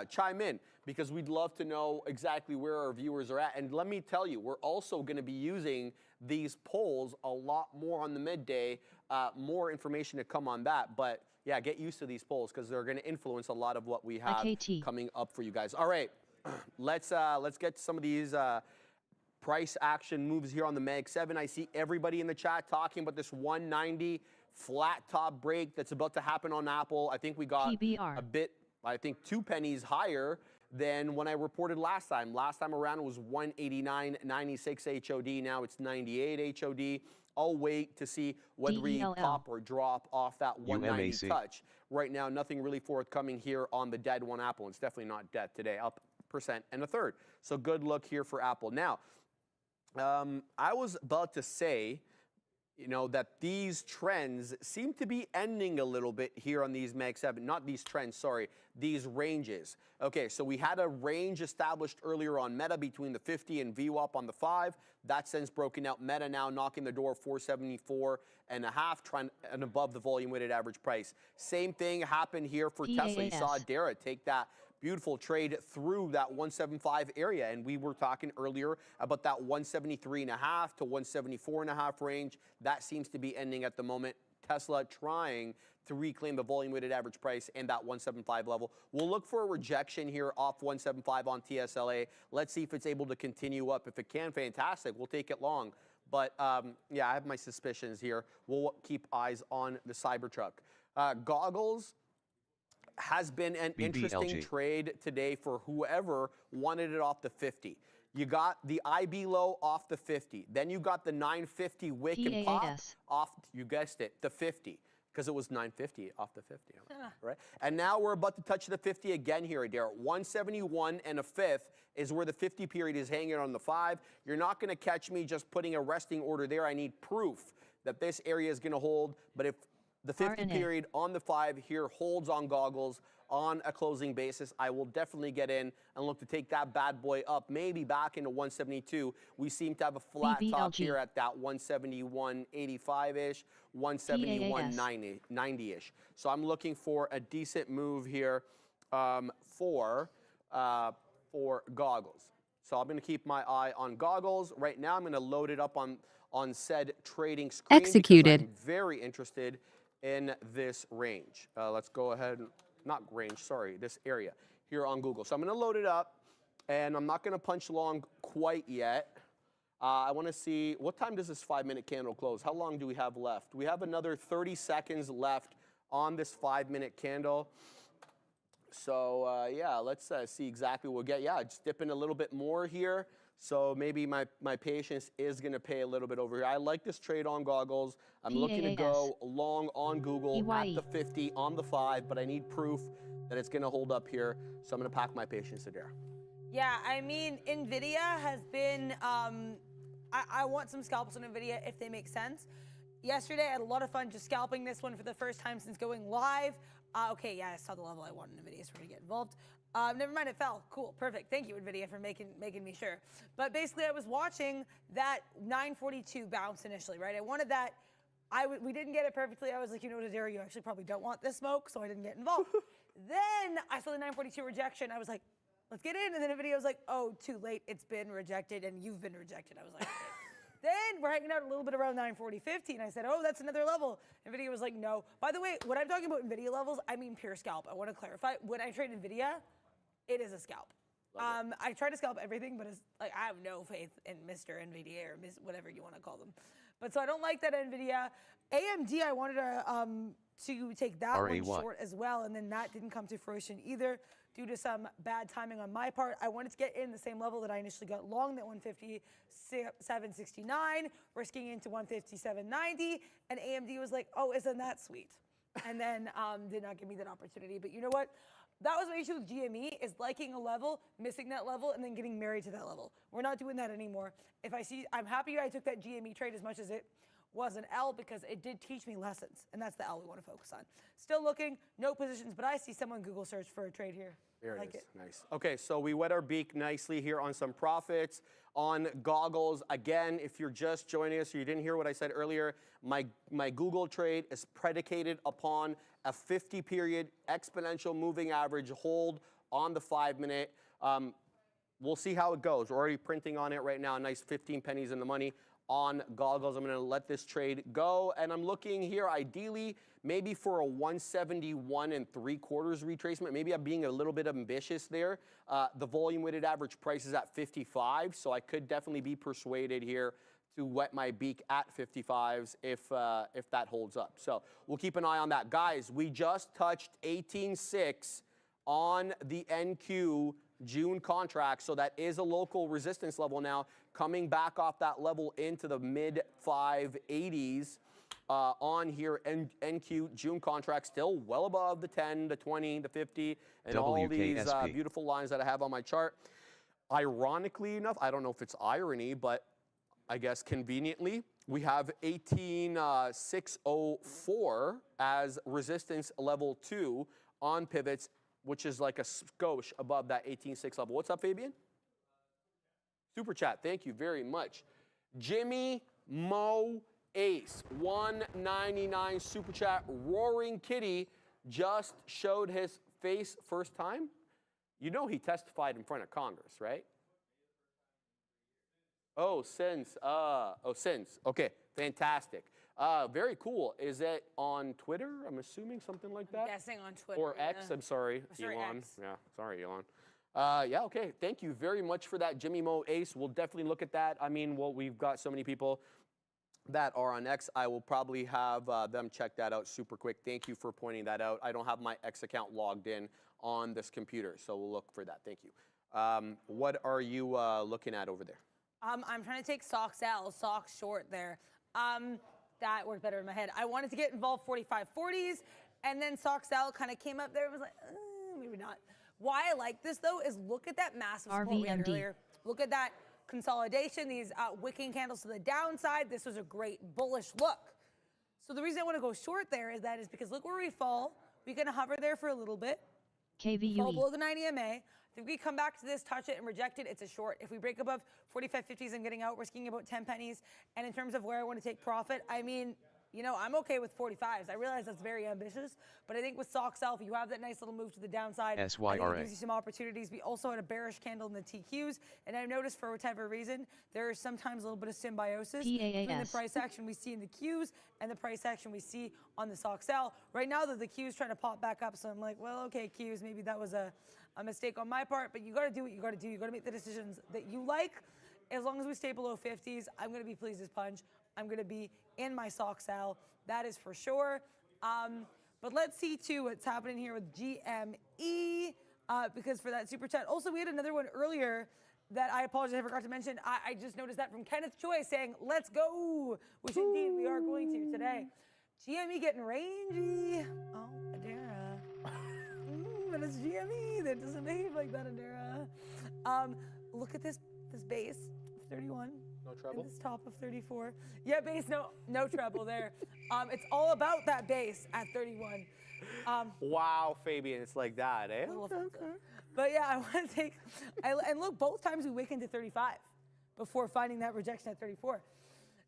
D: chime in, because we'd love to know exactly where our viewers are at. And let me tell you, we're also going to be using these polls a lot more on the midday, more information to come on that. But yeah, get used to these polls because they're going to influence a lot of what we have coming up for you guys. All right, let's get to some of these price action moves here on the Mag 7. I see everybody in the chat talking about this 190 flat top break that's about to happen on Apple. I think we got a bit, I think 2 pennies higher than when I reported last time. Last time around it was 189.96 HOD. Now it's 98 HOD. I'll wait to see whether we pop or drop off that 190 touch. Right now, nothing really forthcoming here on the dead one Apple. It's definitely not dead today, up 1.33%. So good look here for Apple. Now, I was about to say, you know, that these trends seem to be ending a little bit here on these Mag 7. Not these trends, sorry, these ranges. Okay, so we had a range established earlier on Meta between the 50 and VWAP on the 5. That's since broken out. Meta now knocking the door 474.5, trying and above the volume weighted average price. Same thing happened here for Tesla. You saw Adara take that beautiful trade through that 175 area, and we were talking earlier about that 173.5 to 174.5 range. That seems to be ending at the moment. Tesla trying to reclaim the volume weighted average price and that 175 level. We'll look for a rejection here off 175 on TSLA. Let's see if it's able to continue up. If it can, fantastic. We'll take it long. But yeah, I have my suspicions here. We'll keep eyes on the Cybertruck. Goggles has been an interesting trade today for whoever wanted it off the 50. You got the IB low off the 50. Then you got the 950 wick and pop
C: PAAS.
D: off, you guessed it, the 50. Because it was 950 off the 50, right? And now we're about to touch the 50 again here, Adair. 171 and a fifth is where the 50 period is hanging on the 5. You're not going to catch me just putting a resting order there. I need proof that this area is going to hold. But if the 50
C: RNA.
D: period on the 5 here holds on Goggles on a closing basis, I will definitely get in and look to take that bad boy up, maybe back into 172. We seem to have a flat top
C: BBLG.
D: here at that 171.85-ish, 171.90-ish. So I'm looking for a decent move here for Goggles. So I'm going to keep my eye on Goggles. Right now, I'm going to load it up on said trading screen.
G: Executed.
D: I'm very interested in this range. Let's go ahead and, not range, sorry, this area here on Google. So I'm going to load it up, and I'm not going to punch long quite yet. I want to see, what time does this 5-minute candle close? How long do we have left? We have another 30 seconds left on this 5-minute candle. So yeah, let's see exactly what we'll get. Yeah, just dipping a little bit more here. So maybe my patience is going to pay a little bit over here. I like this trade on Goggles. I'm looking to go long on Google at the 50 on the 5, but I need proof that it's going to hold up here. So I'm going to pack my patience to there.
F: Yeah, I mean, NVIDIA has been, I want some scalps on NVIDIA if they make sense. Yesterday, I had a lot of fun just scalping this one for the first time since going live. Okay, yeah, I saw the level I wanted NVIDIA, so we're gonna get involved. Never mind, it fell. Cool, perfect. Thank you, NVIDIA, for making me sure. But basically, I was watching that 942 bounce initially, right? I wanted that. We didn't get it perfectly. I was like, you know what, Adair, you actually probably don't want this smoke, so I didn't get involved. Then I saw the 942 rejection. I was like, let's get in. And then NVIDIA was like, oh, too late. It's been rejected, and you've been rejected. I was like, okay. Then we're hanging out a little bit around 940.50, and I said, oh, that's another level. NVIDIA was like, no. By the way, when I'm talking about NVIDIA levels, I mean pure scalp. I want to clarify. When I trade NVIDIA, it is a scalp. I try to scalp everything, but it's like I have no faith in Mr. NVIDIA or whatever you want to call them. But so I don't like that NVIDIA. AMD, I wanted to take that one short as well, and then that didn't come to fruition either due to some bad timing on my part. I wanted to get in the same level that I initially got long, that 157.69, risking into 157.90, and AMD was like, oh, isn't that sweet? And then did not give me that opportunity. But you know what? That was my issue with GME, is liking a level, missing that level, and then getting married to that level. We're not doing that anymore. I'm happy I took that GME trade as much as it was an L, because it did teach me lessons, and that's the L we want to focus on. Still looking, no positions, but I see someone Google search for a trade here.
D: There
F: like
D: it is. Nice. Okay, so we wet our beak nicely here on some profits on Goggles. Again, if you're just joining us or you didn't hear what I said earlier, my Google trade is predicated upon a 50-period exponential moving average hold on the 5-minute. We'll see how it goes. We're already printing on it right now. A nice 15 pennies in the money on Goggles. I'm going to let this trade go, and I'm looking here ideally maybe for a 171 3/4 retracement. Maybe I'm being a little bit ambitious there. The volume weighted average price is at 55, so I could definitely be persuaded here to wet my beak at 55s if that holds up. So we'll keep an eye on that. Guys, we just touched 18.6 on the NQ June contract, so that is a local resistance level now, coming back off that level into the mid 580s on here. NQ June contract still well above the 10, the 20, the 50, and all these beautiful lines that I have on my chart. Ironically enough, I don't know if it's irony, but I guess conveniently, we have 18.604 as resistance level 2 on pivots, which is like a skosh above that 18.6 level. What's up, Fabian? Super chat, thank you very much. Jimmy Mo Ace, 199 super chat. Roaring Kitty just showed his face first time. You know he testified in front of Congress, right? Oh, since. Okay, fantastic. Very cool. Is it on Twitter? I'm assuming something like that.
F: I'm guessing on Twitter.
D: Or X, I'm sorry, Elon.
F: X.
D: Yeah, sorry, Elon. Yeah, okay. Thank you very much for that, Jimmy Mo Ace. We'll definitely look at that. I mean, well, we've got so many people that are on X, I will probably have them check that out super quick. Thank you for pointing that out. I don't have my X account logged in on this computer, so we'll look for that. Thank you. What are you looking at over there?
F: I'm trying to take Sox L, Sox short there. That worked better in my head. I wanted to get involved 45-40s, and then Sox L kind of came up there and was like, maybe not. Why I like this, though, is look at that massive support we had
C: RVMD.
F: earlier. Look at that consolidation, these wicking candles to the downside. This was a great bullish look. So the reason I want to go short there is because look where we fall. We can hover there for a little bit. Fall
C: KVUE.
F: below the 90 MA. If we come back to this, touch it, and reject it, it's a short. If we break above 45.50s and getting out, we're risking about 10 pennies. And in terms of where I want to take profit, I mean, you know, I'm okay with 45s. I realize that's very ambitious, but I think with Sox L, if you have that nice little move to the downside, I think it gives you some opportunities. We also had a bearish candle in the TQs, and I've noticed for whatever reason, there is sometimes a little bit of symbiosis between the
C: PAAS.
F: price action we see in the Qs and the price action we see on the Sox L. Right now, the Qs trying to pop back up, so I'm like, well, okay, Qs, maybe that was a mistake on my part, but you got to do what you got to do. You got to make the decisions that you like. As long as we stay below 50s, I'm going to be pleased as punch. I'm going to be in my Sox L. That is for sure. But let's see, too, what's happening here with GME, because for that super chat. Also, we had another one earlier that I apologize, I forgot to mention. I just noticed that from Kenneth Choi saying, let's go, which indeed we are going to today. GME getting rangy. Oh, Adara. But it's GME that doesn't behave like that, Adara. Look at this base, 31.
D: No trouble?
F: And this top of 34. Yeah, base, no trouble there. It's all about that base at 31.
D: Wow, Fabian, it's like that, eh?
F: A little offensive. But yeah, I want to take, and look, both times we wick into 35 before finding that rejection at 34.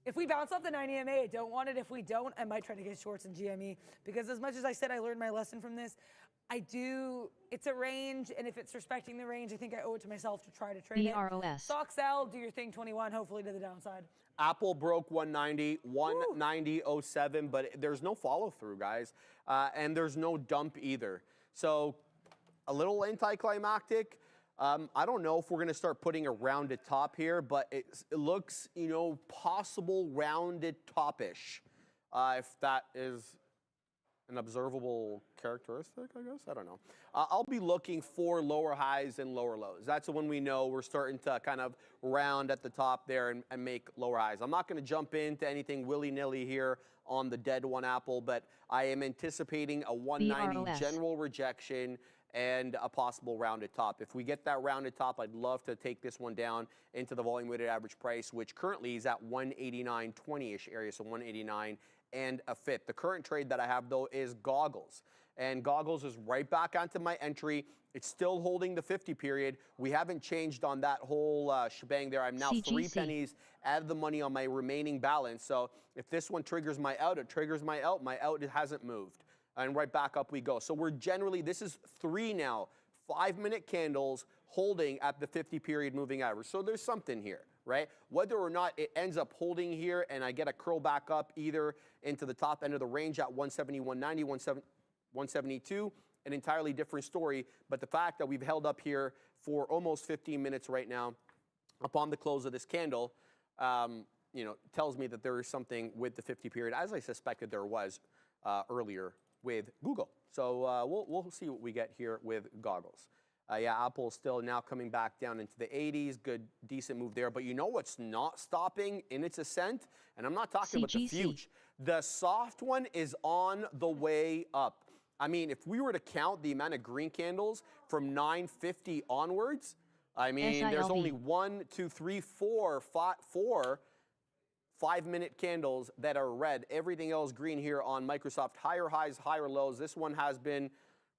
F: If we bounce off the 90 MA, I don't want it. If we don't, I might try to get shorts in GME, because as much as I said I learned my lesson from this, it's a range, and if it's respecting the range, I think I owe it to myself to try to trade it.
C: BROS.
F: Sox L, do your thing, 21, hopefully to the downside.
D: Apple broke 190, 190.07, but there's no follow through, guys, and there's no dump either. So a little anticlimactic. I don't know if we're going to start putting a rounded top here, but it looks, you know, possible rounded top-ish, if that is an observable characteristic, I guess. I don't know. I'll be looking for lower highs and lower lows. That's when we know we're starting to kind of round at the top there and make lower highs. I'm not going to jump into anything willy-nilly here on the dead one Apple, but I am anticipating a 190
C: BROS.
D: general rejection and a possible rounded top. If we get that rounded top, I'd love to take this one down into the volume weighted average price, which currently is at 189.20-ish area, so 189 and a fifth. The current trade that I have, though, is Goggles. And Goggles is right back onto my entry. It's still holding the 50 period. We haven't changed on that whole shebang there. I'm now
C: CGC.
D: 3 pennies out of the money on my remaining balance. So if this one triggers my out, it triggers my out. My out, it hasn't moved. And right back up we go. So we're generally, this is 3 now, 5-minute candles holding at the 50 period moving average. So there's something here, right? Whether or not it ends up holding here and I get a curl back up either into the top end of the range at 170, 190, 172, an entirely different story. But the fact that we've held up here for almost 15 minutes right now upon the close of this candle, you know, tells me that there is something with the 50 period, as I suspected there was earlier with Google. So we'll see what we get here with Goggles. Yeah, Apple's still now coming back down into the 80s. Good, decent move there. But you know what's not stopping in its ascent? And I'm not talking about the
C: CGC.
D: fuge. The soft one is on the way up. I mean, if we were to count the amount of green candles from 950 onwards, I mean, there's
C: SILB.
D: only 1, 2, 3, 4 5-minute candles that are red. Everything else green here on Microsoft. Higher highs, higher lows. This one has been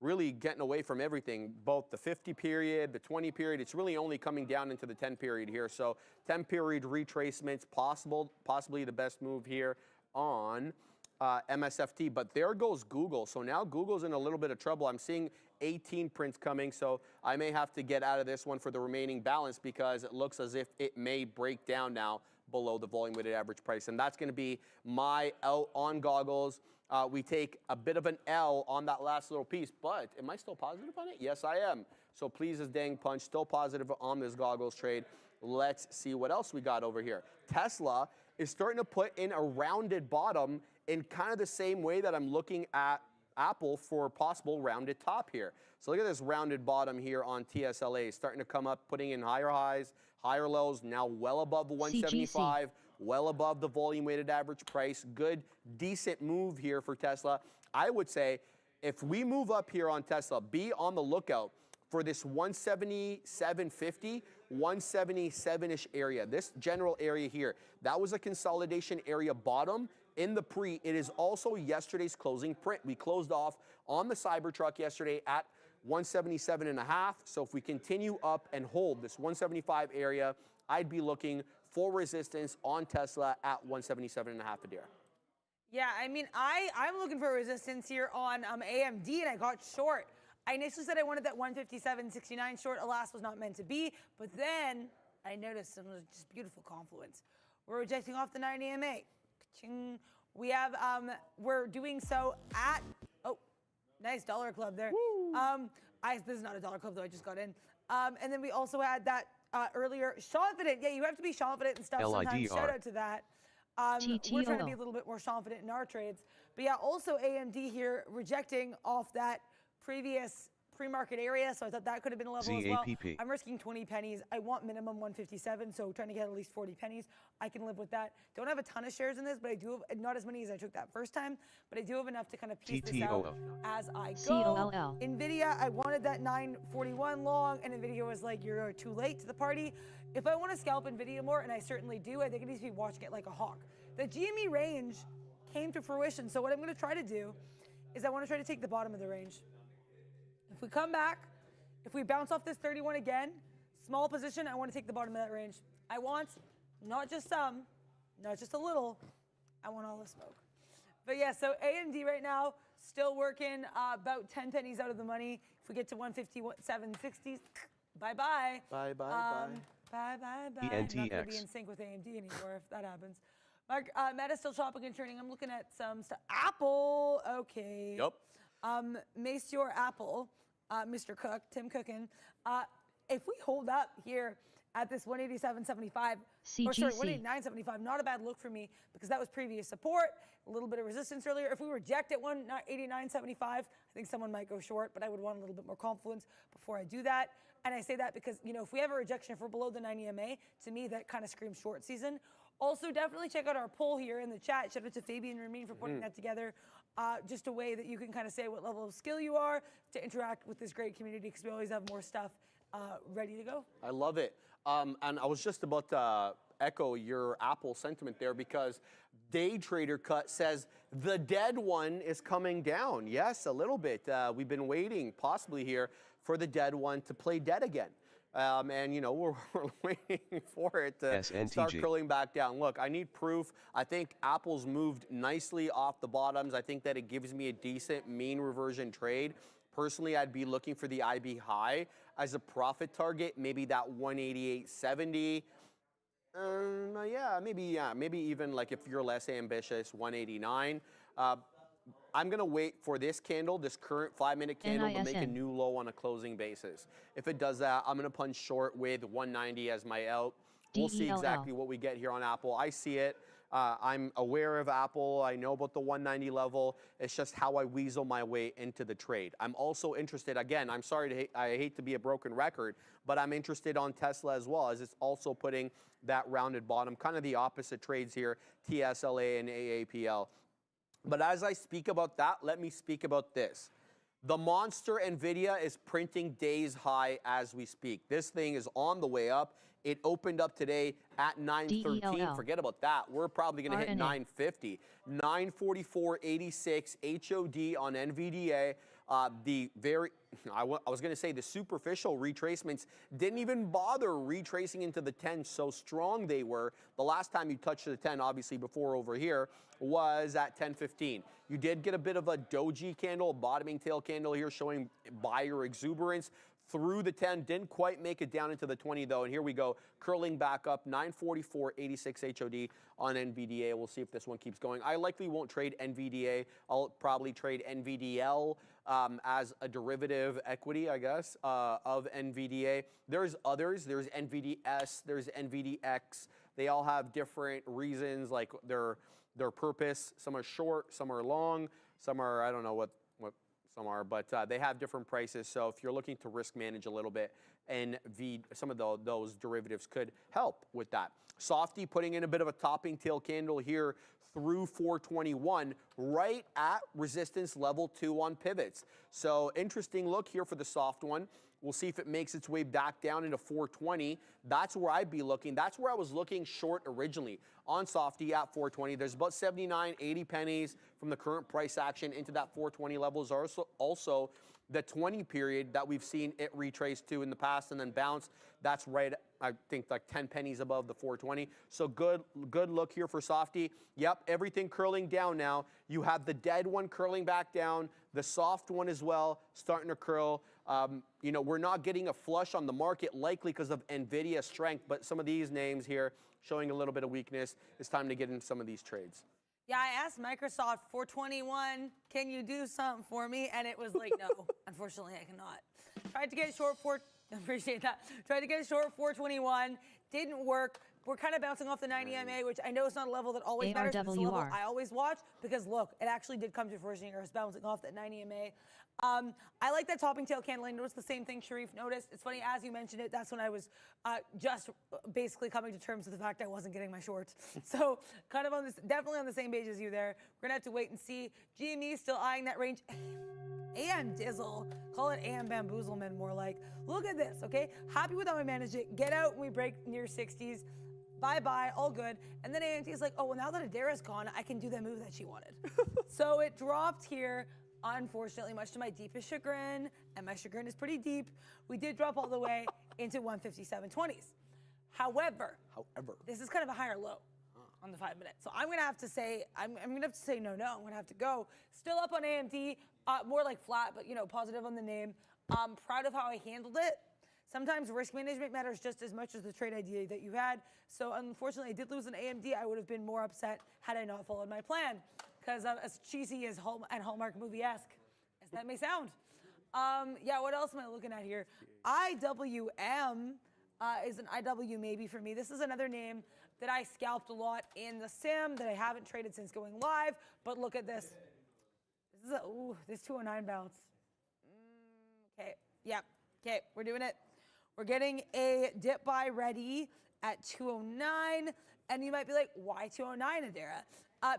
D: really getting away from everything, both the 50 period, the 20 period. It's really only coming down into the 10 period here. So 10 period retracements, possibly the best move here on MSFT. But there goes Google. So now Google's in a little bit of trouble. I'm seeing 18 prints coming, so I may have to get out of this one for the remaining balance because it looks as if it may break down now below the volume weighted average price. And that's going to be my out on Goggles. We take a bit of an L on that last little piece, but am I still positive on it? Yes, I am. So please as dang punch, still positive on this Goggles trade. Let's see what else we got over here. Tesla is starting to put in a rounded bottom in kind of the same way that I'm looking at Apple for possible rounded top here. So look at this rounded bottom here on TSLA, starting to come up, putting in higher highs, higher lows, now well above the 175, well above the volume weighted average price. Good, decent move here for Tesla. I would say if we move up here on Tesla, be on the lookout for this 177.50, 177-ish area, this general area here. That was a consolidation area bottom in the pre. It is also yesterday's closing print. We closed off on the Cybertruck yesterday at 177.5. So if we continue up and hold this 175 area, I'd be looking for resistance on Tesla at 177.5 Adair.
F: Yeah, I mean, I'm looking for resistance here on AMD, and I got short. I initially said I wanted that 157.69 short. Alas, was not meant to be. But then I noticed some just beautiful confluence. We're rejecting off the 90 EMA. Ka-ching. We have, we're doing so at, oh, nice dollar club there. This is not a dollar club though, I just got in. And then we also had that earlier, confident. Yeah, you have to be confident and stuff sometimes. Shout out to that. We're trying to be a little bit more confident in our trades. But yeah, also AMD here rejecting off that previous pre-market area, so I thought that could have been a level as well. I'm risking 20 pennies. I want minimum 157, so trying to get at least 40 pennies. I can live with that. Don't have a ton of shares in this, but I do have, not as many as I took that first time, but I do have enough to kind of piece this out as I go. NVIDIA, I wanted that 941 long, and NVIDIA was like, you're too late to the party. If I want to scalp NVIDIA more, and I certainly do, I think it needs to be watching it like a hawk. The GME range came to fruition, so what I'm going to try to do is I want to try to take the bottom of the range. If we come back, if we bounce off this 31 again, small position, I want to take the bottom of that range. I want not just some, not just a little, I want all the smoke. But yeah, so AMD right now, still working about 10 pennies out of the money. If we get to 157.60, bye-bye.
D: Bye-bye,
F: bye. Bye-bye-bye. I'm not going to be in sync with AMD anymore if that happens. Mark, Meta's still chopping and turning. I'm looking at some stuff. Apple, okay.
D: Yep.
F: Monsieur Apple, Mr. Cook, Tim Cookin. If we hold up here at this 187.75, or sorry, 189.75, not a bad look for me because that was previous support, a little bit of resistance earlier. If we reject at 189.75, I think someone might go short, but I would want a little bit more confluence before I do that. And I say that because, you know, if we have a rejection, if we're below the 90 EMA, to me, that kind of screams short season. Also, definitely check out our poll here in the chat. Shout out to Fabian Ramin for putting that together. Just a way that you can kind of say what level of skill you are to interact with this great community because we always have more stuff ready to go.
D: I love it. And I was just about to echo your Apple sentiment there because Day Trader Cut says the dead one is coming down. Yes, a little bit. We've been waiting possibly here for the dead one to play dead again. And, you know, we're waiting for it to start curling back down. Look, I need proof. I think Apple's moved nicely off the bottoms. I think that it gives me a decent mean reversion trade. Personally, I'd be looking for the IB high as a profit target, maybe that 188.70. Maybe even like if you're less ambitious, 189. I'm going to wait for this candle, this current 5-minute candle, to make a new low on a closing basis. If it does that, I'm going to punch short with 190 as my out. We'll see exactly what we get here on Apple. I see it. I'm aware of Apple. I know about the 190 level. It's just how I weasel my way into the trade. I'm also interested, again, I'm sorry, I hate to be a broken record, but I'm interested on Tesla as well, as it's also putting that rounded bottom, kind of the opposite trades here, TSLA and AAPL. But as I speak about that, let me speak about this. The monster NVIDIA is printing days high as we speak. This thing is on the way up. It opened up today at 913. Forget about that. We're probably going to hit 950. 944.86 HOD on NVDA. I was going to say the superficial retracements didn't even bother retracing into the 10, so strong they were. The last time you touched the 10, obviously before over here, was at 10:15. You did get a bit of a doji candle, a bottoming tail candle here showing buyer exuberance through the 10. Didn't quite make it down into the 20 though. And here we go, curling back up, 944.86 HOD on NVDA. We'll see if this one keeps going. I likely won't trade NVDA. I'll probably trade NVDL as a derivative equity, I guess, of NVDA. There's others. There's NVDS. There's NVDX. They all have different reasons, like their purpose. Some are short, some are long, some are, I don't know what some are, but they have different prices. So if you're looking to risk manage a little bit, some of those derivatives could help with that. Softy putting in a bit of a topping tail candle here through 421, right at resistance level 2 on pivots. So interesting look here for the soft one. We'll see if it makes its way back down into 420. That's where I'd be looking. That's where I was looking short originally on Softy at 420. There's about 79, 80 pennies from the current price action into that 420 levels. Also the 20 period that we've seen it retrace to in the past and then bounce. That's right, I think, like 10 pennies above the 420. So good look here for Softy. Yep, everything curling down now. You have the dead one curling back down, the soft one as well starting to curl. You know, we're not getting a flush on the market likely because of NVIDIA strength, but some of these names here showing a little bit of weakness. It's time to get in some of these trades.
F: Yeah, I asked Microsoft 421, can you do something for me? And it was like, no, unfortunately I cannot. Tried to get short appreciate that. Tried to get short 421, didn't work. We're kind of bouncing off the 90 MA, which I know is not a level that always matters, but it's a level I always watch because look, it actually did come to fruition here. It's bouncing off that 90 MA. I like that topping tail candle. I noticed the same thing Sharif noticed. It's funny, as you mentioned it, that's when I was just basically coming to terms with the fact I wasn't getting my shorts. So kind of definitely on the same page as you there. We're gonna have to wait and see. GME still eyeing that range. AM Dizzle, call it AM Bamboozlement more like. Look at this, okay? Happy with how I managed it. Get out when we break near 60s. Bye-bye, all good. And then AMT is like, oh, well, now that Adara's gone, I can do the move that she wanted. So it dropped here, unfortunately, much to my deepest chagrin, and my chagrin is pretty deep. We did drop all the way into 157.20s. However, this is kind of a higher low on the 5 minute. So I'm gonna have to say, I'm gonna have to say no. I'm gonna have to go. Still up on AMD, more like flat, but you know, positive on the name. I'm proud of how I handled it. Sometimes risk management matters just as much as the trade idea that you had. So unfortunately, I did lose an AMD. I would have been more upset had I not followed my plan. Because as cheesy as Hallmark movie-esque as that may sound. Yeah, what else am I looking at here? IWM is an IW maybe for me. This is another name that I scalped a lot in the sim that I haven't traded since going live. But look at this. This is this 209 bounce. Okay, yep, okay, we're doing it. We're getting a dip buy ready at 209, and you might be like, why 209, Adara?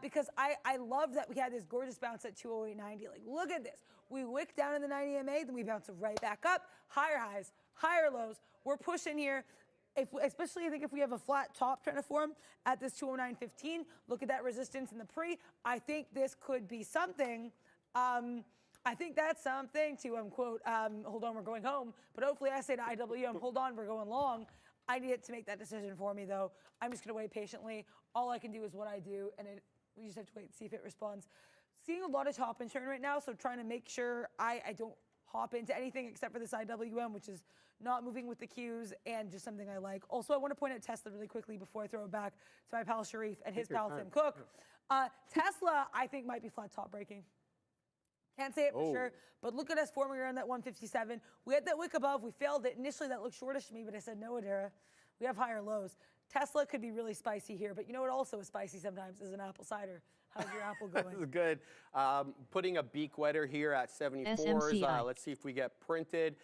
F: Because I love that we had this gorgeous bounce at 208.90. Like, look at this. We wick down in the 90 MA, then we bounce right back up. Higher highs, higher lows. We're pushing here. Especially, I think if we have a flat top trying to form at this 209.15, look at that resistance in the pre. I think this could be something. I think that's something to quote, hold on, we're going home. But hopefully I say to IWM, hold on, we're going long. I need it to make that decision for me, though. I'm just going to wait patiently. All I can do is what I do, and we just have to wait and see if it responds. Seeing a lot of top and churn right now, so trying to make sure I don't hop into anything except for this IWM, which is not moving with the cues and just something I like. Also, I want to point out Tesla really quickly before I throw it back to my pal Sharif and his pal Tim Cook. Tesla, I think, might be flat top breaking. Can't say it for sure, but look at us forming around that 157. We had that wick above. We failed it. Initially, that looked shortish to me, but I said, no, Adara. We have higher lows. Tesla could be really spicy here, but you know what also is spicy sometimes is an apple cider. How's your apple going?
D: This is good. Putting a beak wetter here at 74s. Let's see if we get printed.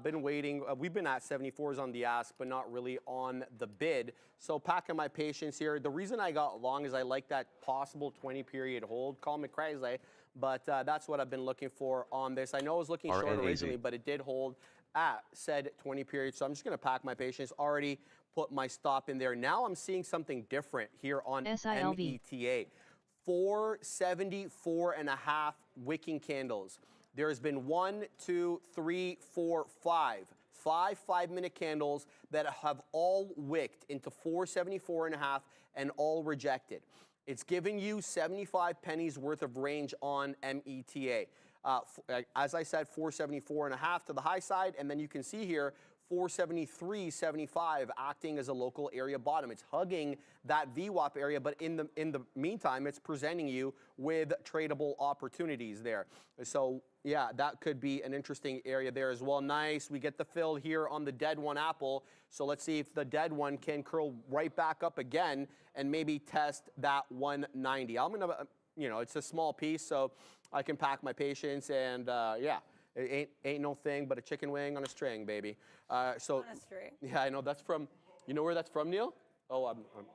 D: Been waiting. We've been at 74s on the ask, but not really on the bid. So packing my patience here. The reason I got long is I like that possible 20-period hold. Call me crazy, but that's what I've been looking for on this. I know I was looking short originally, but it did hold at said 20 period. So I'm just going to pack my patience. Already put my stop in there. Now I'm seeing something different here on META. 474.5 wicking candles. There's been 1, 2, 3, 4, 5 5-minute candles that have all wicked into 474.5 and all rejected. It's giving you 75 pennies worth of range on META. As I said, 474.5 to the high side, and then you can see here 473.75, acting as a local area bottom. It's hugging that VWAP area, but in the meantime, it's presenting you with tradable opportunities there. So yeah, that could be an interesting area there as well. Nice. We get the fill here on the dead one Apple. So let's see if the dead one can curl right back up again and maybe test that 190. I'm gonna, it's a small piece, so I can pack my patience and yeah. It ain't no thing but a chicken wing on a string, baby. So
F: On a string.
D: yeah, I know that's from. You know where that's from, Neil? Oh,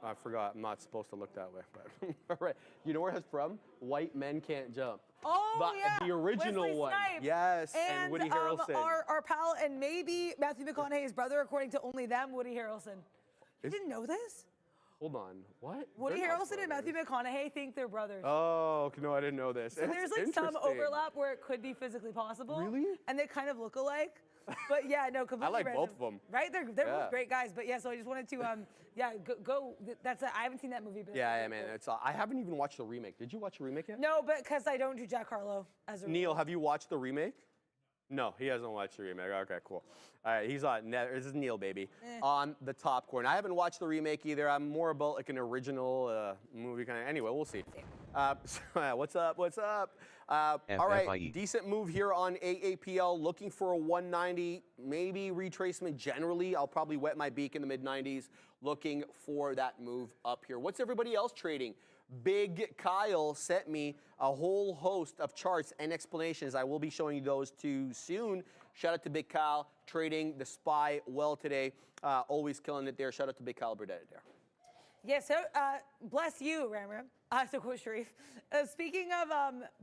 D: I forgot. I'm not supposed to look that way. But all right, you know where it's from? White Men Can't Jump.
F: Oh, yeah.
D: The original
F: Wesley
D: one.
F: Snipes.
D: Yes, and Woody Harrelson.
F: Our pal and maybe Matthew McConaughey's brother, according to only them, Woody Harrelson. You didn't know this?
D: Hold on, what?
F: Woody
D: They're not
F: Harrelson and Matthew
D: brothers.
F: McConaughey think they're brothers.
D: Oh, okay, no, I didn't know this.
F: So there's like some overlap where it could be physically possible.
D: Really?
F: And they kind of look alike. But yeah, no, completely
D: like
F: random.
D: both of 'em.
F: Right? They're
D: Yeah.
F: both great guys. But yeah, so I just wanted to, go. I haven't seen that movie. But
D: Yeah, man. I haven't even watched the remake. Did you watch the remake yet?
F: No, but because I don't do Jack Harlow as a
D: Neil,
F: rule.
D: have you watched the remake? No, he hasn't watched the remake. Okay, cool. All right, he's on. This is Neil, baby, on the top corner. I haven't watched the remake either. I'm more about like an original movie kind of. Anyway, we'll see. What's up? What's up? All right,
G: FFIE.
D: decent move here on AAPL. Looking for a 190, maybe retracement. Generally, I'll probably wet my beak in the mid 90s. Looking for that move up here. What's everybody else trading? Big Kyle sent me a whole host of charts and explanations. I will be showing you those too soon. Shout out to Big Kyle trading the SPY well today. Always killing it there. Shout out to Big Kyle Burdett there.
F: Yeah, so bless you, Ram Ram. To quote Sharif. Speaking of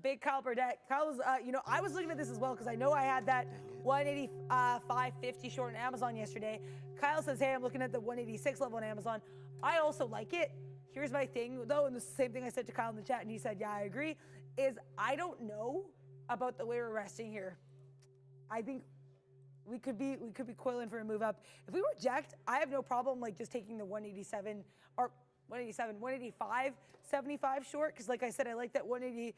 F: Big Kyle Burdett, Kyle was, I was looking at this as well because I know I had that 185.50 short on Amazon yesterday. Kyle says, hey, I'm looking at the 186 level on Amazon. I also like it. Here's my thing, though, and the same thing I said to Kyle in the chat, and he said, yeah, I agree, is I don't know about the way we're resting here. I think we could be coiling for a move up. If we reject, I have no problem like just taking the 187 or 185, 75 short, because like I said, I like that 185.50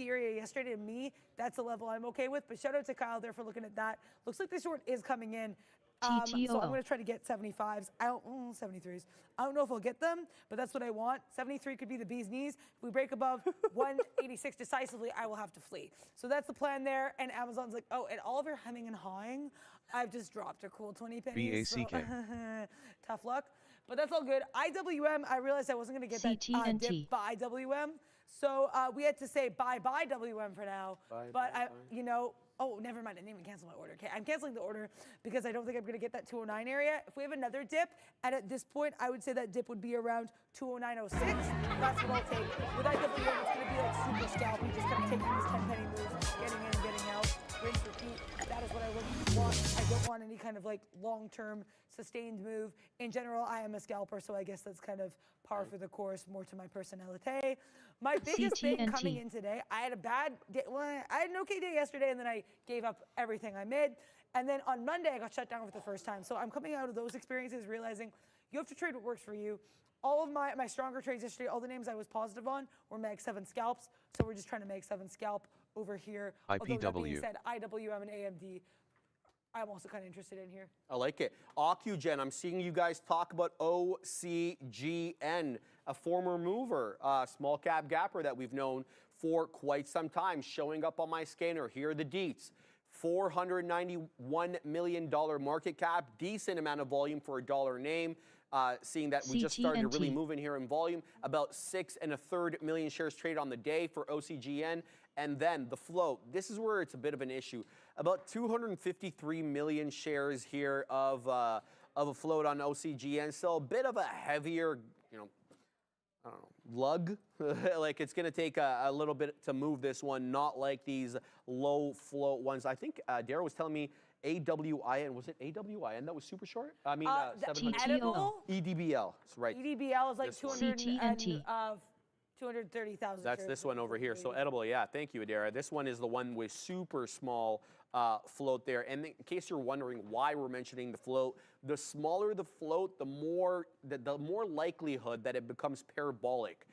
F: area yesterday. To me, that's a level I'm okay with. But shout out to Kyle there for looking at that. Looks like the short is coming in. So I'm going to try to get 75s. 73s. I don't know if I'll get them, but that's what I want. 73 could be the bee's knees. If we break above 186 decisively, I will have to flee. So that's the plan there. And Amazon's like, oh, and Oliver hemming and hawing, I've just dropped a cool 20 pennies. So tough luck. But that's all good. IWM, I realized I wasn't going to get that dip by IWM. So we had to say bye-bye WM for now. Oh, never mind. I didn't even cancel my order. Okay, I'm canceling the order because I don't think I'm going to get that 209 area. If we have another dip, and at this point, I would say that dip would be around 209.06. That's what I'll take. With IWM, it's going to be like super scalpy, just kind of taking these 10-penny moves, getting in, getting out, rinse, repeat. That is what I would want. I don't want any kind of like long-term sustained move. In general, I am a scalper, so I guess that's kind of par for the course, more to my personality. My biggest thing coming in today, I had a bad day. Well, I had an okay day yesterday, and then I gave up everything I made. And then on Monday, I got shut down for the first time. So I'm coming out of those experiences realizing you have to trade what works for you. All of my stronger trades yesterday, all the names I was positive on were Mag 7 scalps. So we're just trying to Mag 7 scalp over here. Although that being said, IWM and AMD, I'm also kind of interested in here.
D: I like it. Ocugen, I'm seeing you guys talk about OCGN, a former mover, small cap gapper that we've known for quite some time, showing up on my scanner. Here are the deets. $491 million market cap, decent amount of volume for a dollar name. Seeing that we just started to really move in here in volume, about 6 1/3 million shares traded on the day for OCGN. And then the float, this is where it's a bit of an issue. About 253 million shares here of a float on OCGN. So a bit of a heavier, I don't know, lug. Like it's going to take a little bit to move this one, not like these low float ones. I think Darryl was telling me AWIN, was it AWIN that was super short? I mean, 700.
F: Edible?
D: EDBL, that's right.
F: EDBL is like
D: This one.
F: 230,000.
D: That's this one over here. So edible, yeah, thank you, Adara. This one is the one with super small float there. And in case you're wondering why we're mentioning the float, the smaller the float, the more likelihood that it becomes parabolic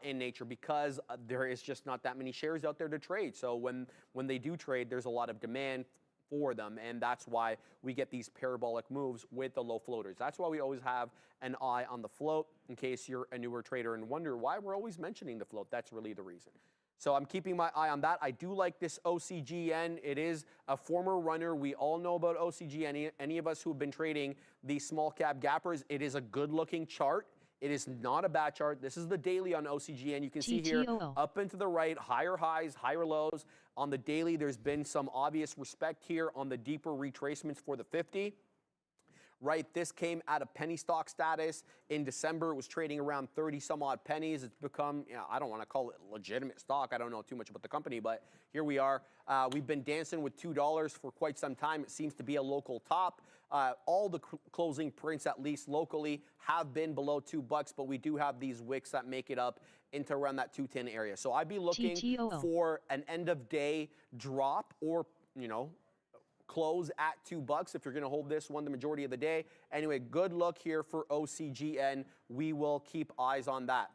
D: in nature, because there is just not that many shares out there to trade. So when they do trade, there's a lot of demand for them, and that's why we get these parabolic moves with the low floaters. That's why we always have an eye on the float, in case you're a newer trader and wonder why we're always mentioning the float. That's really the reason. So I'm keeping my eye on that. I do like this OCGN. It is a former runner. We all know about OCGN. Any of us who have been trading these small cap gappers, it is a good looking chart. It is not a bad chart. This is the daily on OCGN. You can see here, up and to the right, higher highs, higher lows. On the daily, there's been some obvious respect here on the deeper retracements for the 50. Right, this came at a penny stock status. In December, it was trading around 30 some odd pennies. It's become, I don't want to call it legitimate stock. I don't know too much about the company, but here we are. We've been dancing with $2 for quite some time. It seems to be a local top. All the closing prints, at least locally, have been below $2, but we do have these wicks that make it up into around that 210 area. So I'd be looking for an end of day drop, or, close at $2 if you're going to hold this one the majority of the day. Anyway, good look here for OCGN. We will keep eyes on that.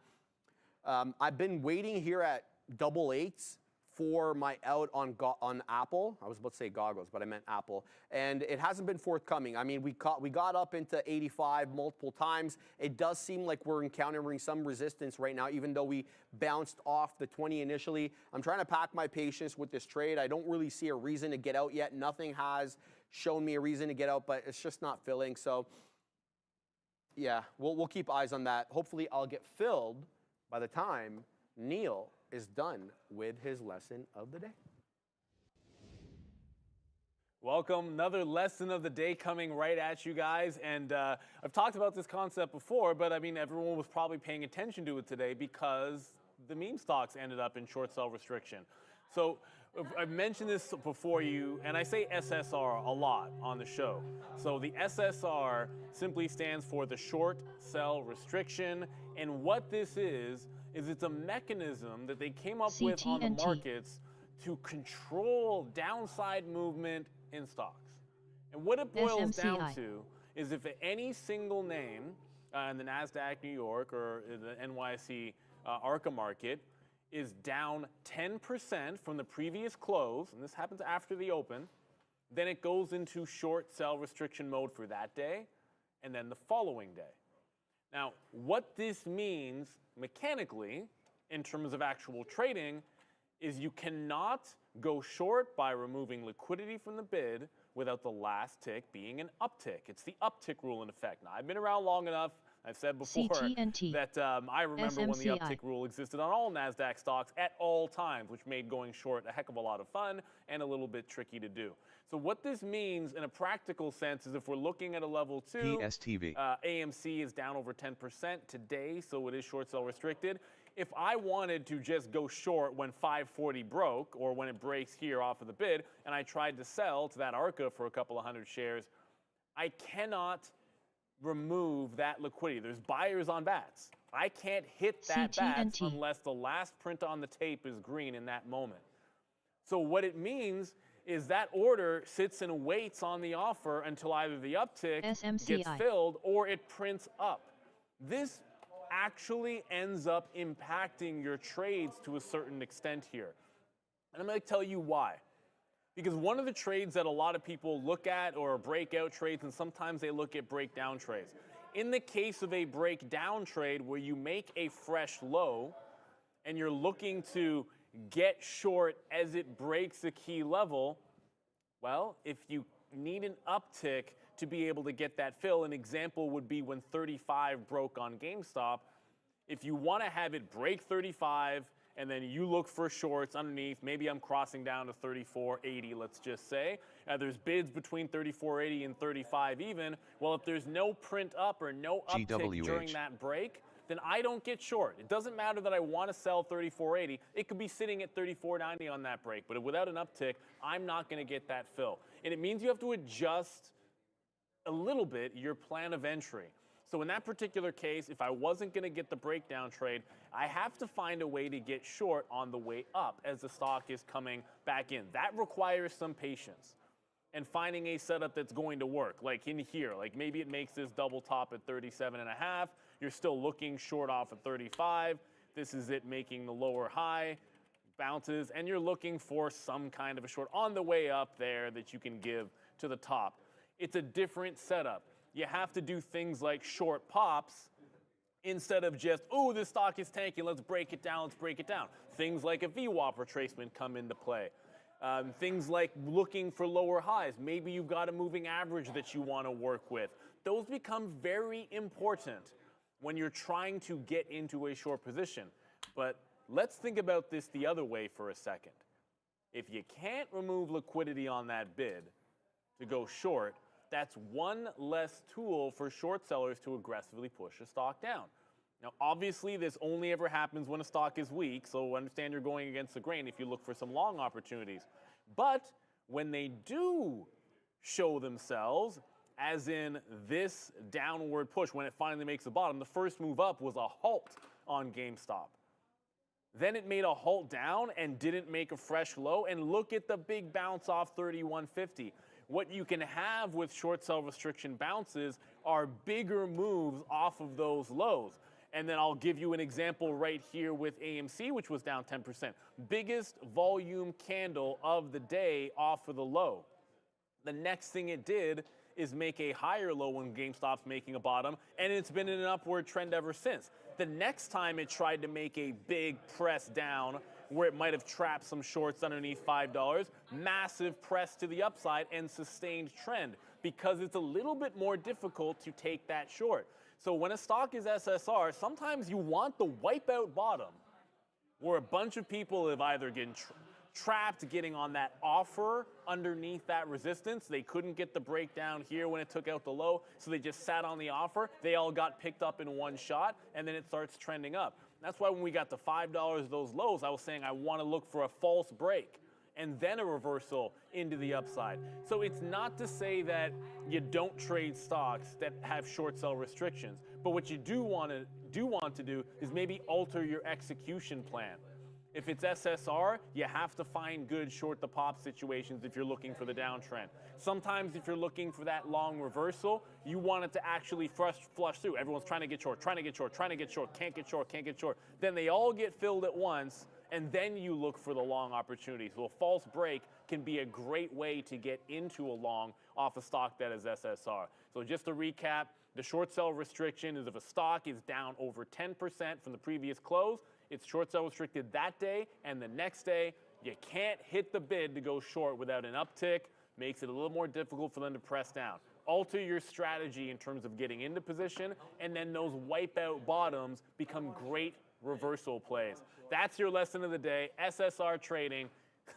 D: I've been waiting here at 88s for my out on Apple. I was about to say goggles, but I meant Apple. And it hasn't been forthcoming. I mean, we got up into 85 multiple times. It does seem like we're encountering some resistance right now, even though we bounced off the 20 initially. I'm trying to pack my patience with this trade. I don't really see a reason to get out yet. Nothing has shown me a reason to get out, but it's just not filling. So yeah, we'll keep eyes on that. Hopefully I'll get filled by the time Neil is done with his lesson of the day.
A: Welcome, another lesson of the day coming right at you guys. And I've talked about this concept before, but I mean, everyone was probably paying attention to it today because the meme stocks ended up in short sell restriction. So I've mentioned this before you, and I say SSR a lot on the show. So the SSR simply stands for the short sell restriction. And what this is it's a mechanism that they came up with on the markets to control downside movement in stocks. And what it boils down to is if any single name in the NASDAQ New York or the NYSE ARCA market is down 10% from the previous close, and this happens after the open, then it goes into short sell restriction mode for that day and then the following day. Now, what this means mechanically, in terms of actual trading, is you cannot go short by removing liquidity from the bid without the last tick being an uptick. It's the uptick rule in effect. Now, I've been around long enough. I've said before that I remember when the uptick rule existed on all NASDAQ stocks at all times, which made going short a heck of a lot of fun and a little bit tricky to do. So what this means in a practical sense is if we're looking at a level 2,
G: PSTV.
A: AMC is down over 10% today, so it is short sell restricted. If I wanted to just go short when 540 broke or when it breaks here off of the bid, and I tried to sell to that ARCA for a couple of hundred shares, I cannot remove that liquidity. There's buyers on bats. I can't hit that bat unless the last print on the tape is green in that moment. So what it means is that order sits and waits on the offer until either the uptick gets filled or it prints up. This actually ends up impacting your trades to a certain extent here. And I'm going to tell you why. Because one of the trades that a lot of people look at are breakout trades, and sometimes they look at breakdown trades. In the case of a breakdown trade where you make a fresh low and you're looking to get short as it breaks a key level, well, if you need an uptick to be able to get that fill, an example would be when 35 broke on GameStop. If you want to have it break 35 and then you look for shorts underneath, maybe I'm crossing down to 34.80, let's just say. There's bids between 34.80 and 35 even. Well, if there's no print up or no uptick during that break, then I don't get short. It doesn't matter that I want to sell 34.80. It could be sitting at 34.90 on that break, but without an uptick, I'm not going to get that fill. And it means you have to adjust a little bit your plan of entry. So in that particular case, if I wasn't going to get the breakdown trade, I have to find a way to get short on the way up as the stock is coming back in. That requires some patience and finding a setup that's going to work. Like in here, like maybe it makes this double top at 37.5. You're still looking short off at 35. This is it making the lower high, bounces and you're looking for some kind of a short on the way up there that you can give to the top. It's a different setup. You have to do things like short pops instead of just, oh, this stock is tanking, let's break it down, let's break it down. Things like a VWAP retracement come into play. Things like looking for lower highs. Maybe you've got a moving average that you want to work with. Those become very important when you're trying to get into a short position. But let's think about this the other way for a second. If you can't remove liquidity on that bid to go short, that's one less tool for short sellers to aggressively push a stock down. Now, obviously, this only ever happens when a stock is weak, so understand you're going against the grain if you look for some long opportunities. But when they do show themselves, as in this downward push, when it finally makes the bottom, the first move up was a halt on GameStop. Then it made a halt down and didn't make a fresh low, and look at the big bounce off 31.50. What you can have with short sell restriction bounces are bigger moves off of those lows. And then I'll give you an example right here with AMC, which was down 10%. Biggest volume candle of the day off of the low. The next thing it did is make a higher low when GameStop's making a bottom, and it's been in an upward trend ever since. The next time it tried to make a big press down where it might have trapped some shorts underneath $5, massive press to the upside and sustained trend because it's a little bit more difficult to take that short. So when a stock is SSR, sometimes you want the wipeout bottom where a bunch of people have either gotten trapped getting on that offer underneath that resistance. They couldn't get the breakdown here when it took out the low, so they just sat on the offer. They all got picked up in one shot, and then it starts trending up. That's why when we got to $5, those lows, I was saying I want to look for a false break and then a reversal into the upside. So it's not to say that you don't trade stocks that have short sell restrictions, but what you do want to do is maybe alter your execution plan. If it's SSR, you have to find good short the pop situations if you're looking for the downtrend. Sometimes if you're looking for that long reversal, you want it to actually flush through. Everyone's trying to get short, trying to get short, trying to get short, can't get short, can't get short. Then they all get filled at once, and then you look for the long opportunity. So a false break can be a great way to get into a long off a stock that is SSR. So just to recap, the short sell restriction is if a stock is down over 10% from the previous close, it's short sell restricted that day, and the next day, you can't hit the bid to go short without an uptick. Makes it a little more difficult for them to press down. Alter your strategy in terms of getting into position, and then those wipeout bottoms become great reversal plays. That's your lesson of the day. SSR trading,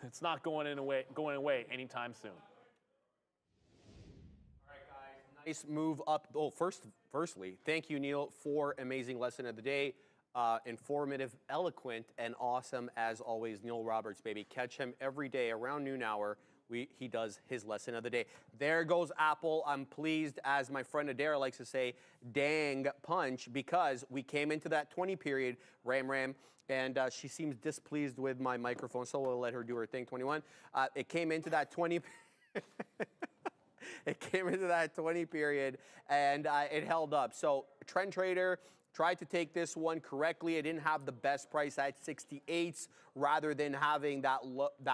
A: it's not going away anytime soon.
D: All right, guys, nice move up. Oh, firstly, thank you, Neil, for amazing lesson of the day. Informative, eloquent, and awesome as always. Neil Roberts, baby. Catch him every day around noon hour. He does his lesson of the day. There goes Apple. I'm pleased, as my friend Adair likes to say, dang punch, because we came into that 20 period, Ram, and she seems displeased with my microphone, so we'll let her do her thing, 21. It came into that 20 It came into that 20 period, and it held up. So trend trader tried to take this one correctly. It didn't have the best price at 68s rather than having that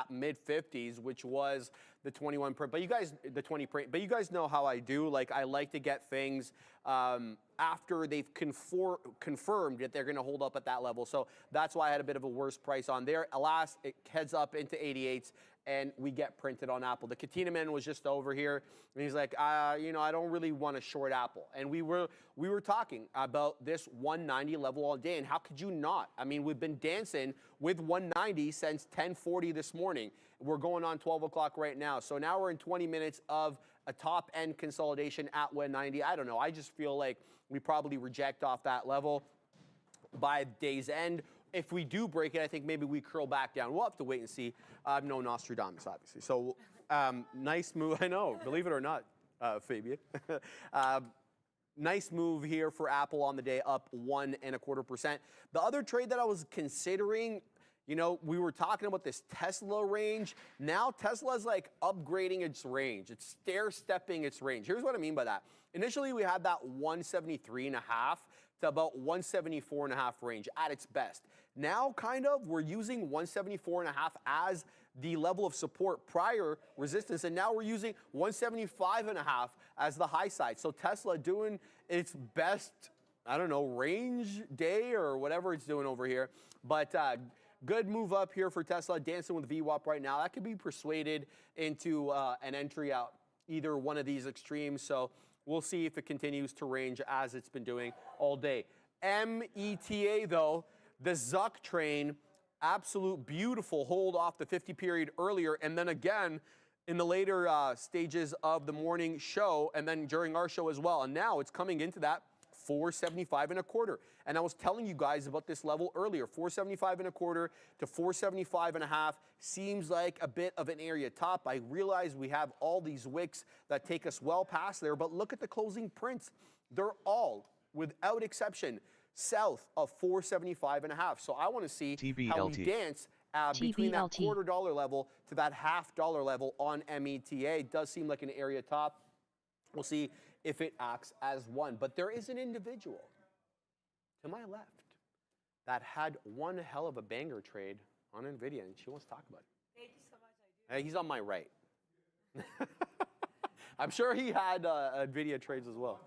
D: mid 50s, which was the 21 print. But you guys, the 20 print. But you guys know how I do. Like, I like to get things after they've confirmed that they're going to hold up at that level. So that's why I had a bit of a worse price on there. Alas, it heads up into 88s. And we get printed on Apple. The Katina man was just over here, and he's like, you know, I don't really want to short Apple. And we were talking about this 190 level all day, and how could you not? I mean, we've been dancing with 190 since 10:40 this morning. We're going on 12 o'clock right now. So now we're in 20 minutes of a top-end consolidation at 190. I don't know. I just feel like we probably reject off that level by day's end. If we do break it, I think maybe we curl back down. We'll have to wait and see. No Nostradamus, obviously. So nice move. I know, believe it or not, Fabian. Nice move here for Apple on the day, up 1.25%. The other trade that I was considering, you know, we were talking about this Tesla range. Now Tesla's like upgrading its range. It's stair-stepping its range. Here's what I mean by that. Initially, we had that 173.5 to about 174.5 range at its best. Now, kind of, we're using 174.5 as the level of support prior resistance, and now we're using 175.5 as the high side. So Tesla doing its best, I don't know, range day or whatever it's doing over here. But good move up here for Tesla, dancing with VWAP right now. That could be persuaded into an entry out either one of these extremes. So we'll see if it continues to range as it's been doing all day. META, though, the Zuck train, absolute beautiful hold off the 50 period earlier, and then again in the later stages of the morning show, and then during our show as well. And now it's coming into that 475.25. And I was telling you guys about this level earlier. 475.25 to 475.5 seems like a bit of an area top. I realize we have all these wicks that take us well past there, but look at the closing prints. They're all, without exception, south of 475.5. So I want to see how we dance between that $0.25 level to that $0.50 level on META. It does seem like an area top. We'll see if it acts as one. But there is an individual to my left that had one hell of a banger trade on NVIDIA, and she wants to talk about it.
F: Thank you so much. I do.
D: He's on my right. I'm sure he had NVIDIA trades as well.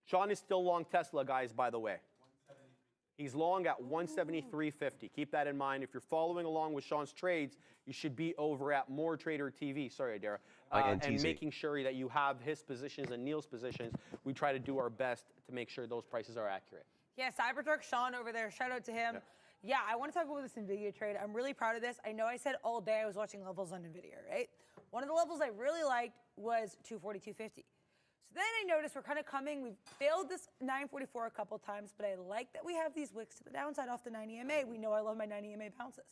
D: Sean is still long Tesla, guys, by the way. He's long at 173.50. Keep that in mind. If you're following along with Sean's trades, you should be over at More Trader TV. Sorry, Adara. And making sure that you have his positions and Neil's positions. We try to do our best to make sure those prices are accurate.
F: Yeah, Cybertruck Sean over there. Shout out to him. Yeah, I want to talk about this NVIDIA trade. I'm really proud of this. I know I said all day I was watching levels on NVIDIA, right? One of the levels I really liked was 240, 250. So then I noticed we're kind of coming. We've failed this 944 a couple times, but I like that we have these wicks to the downside off the 90 EMA. We know I love my 90 EMA bounces.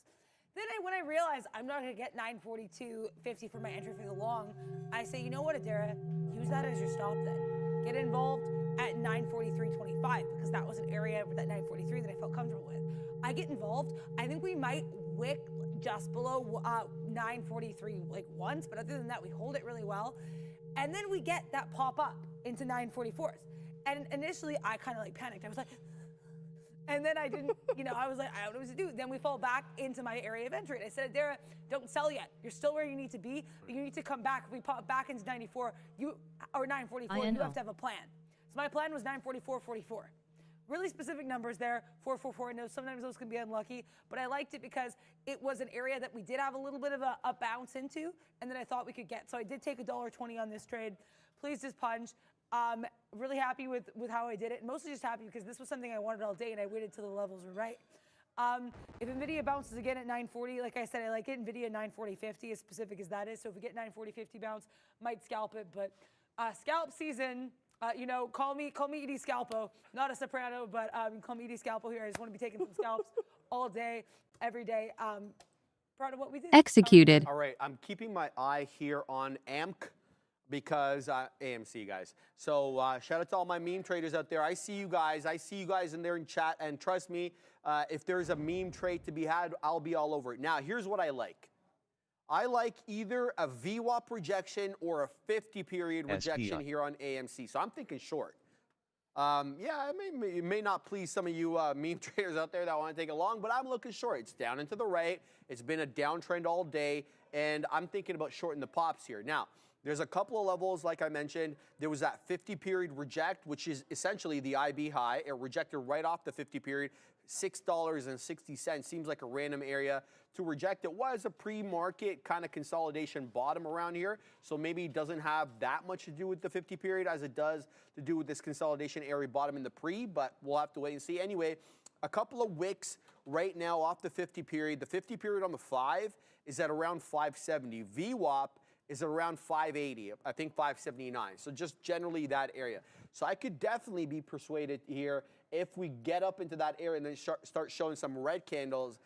F: Then when I realized I'm not going to get 942.50 for my entry for the long, I say, you know what, Adara, use that as your stop then. Get involved at 943.25 because that was an area with that 943 that I felt comfortable with. I get involved. I think we might wick just below 943 like once, but other than that, we hold it really well. And then we get that pop up into 944s. And initially, I kind of like panicked. I was like, and then I didn't, I was like, I don't know what to do. Then we fall back into my area of entry. And I said, Adara, don't sell yet. You're still where you need to be, but you need to come back. If we pop back into 94 or 944, you have to have a plan. So my plan was 944.44. Really specific numbers there, 444. I know sometimes those can be unlucky, but I liked it because it was an area that we did have a little bit of a bounce into, and that I thought we could get. So I did take $1.20 on this trade. Pleased as punch. Really happy with how I did it. Mostly just happy because this was something I wanted all day, and I waited till the levels were right. If NVIDIA bounces again at 940, like I said, I like it. NVIDIA 940.50, as specific as that is. So if we get 940.50 bounce, might scalp it. But scalp season. Call me Edie Scalpo, not a soprano, but call me Edie Scalpo here. I just want to be taking some scalps all day, every day. Proud of what we did.
G: Executed.
D: All right, I'm keeping my eye here on AMC because AMC, guys. So shout out to all my meme traders out there. I see you guys in there in chat, and trust me, if there's a meme trade to be had, I'll be all over it. Now, here's what I like. I like either a VWAP rejection or a 50-period rejection here on AMC. So I'm thinking short. It may not please some of you meme traders out there that want to take it long, but I'm looking short. It's down and to the right. It's been a downtrend all day, and I'm thinking about shorting the pops here. Now, there's a couple of levels, like I mentioned. There was that 50-period reject, which is essentially the IB high. It rejected right off the 50-period. $6.60 seems like a random area to reject. It was a pre-market kind of consolidation bottom around here, so maybe it doesn't have that much to do with the 50 period as it does to do with this consolidation area bottom in the pre, but we'll have to wait and see. Anyway, a couple of wicks right now off the 50 period. The 50 period on the 5 is at around 570. VWAP is at around 580, I think 579. So just generally that area. So I could definitely be persuaded here if we get up into that area and then start showing some red candles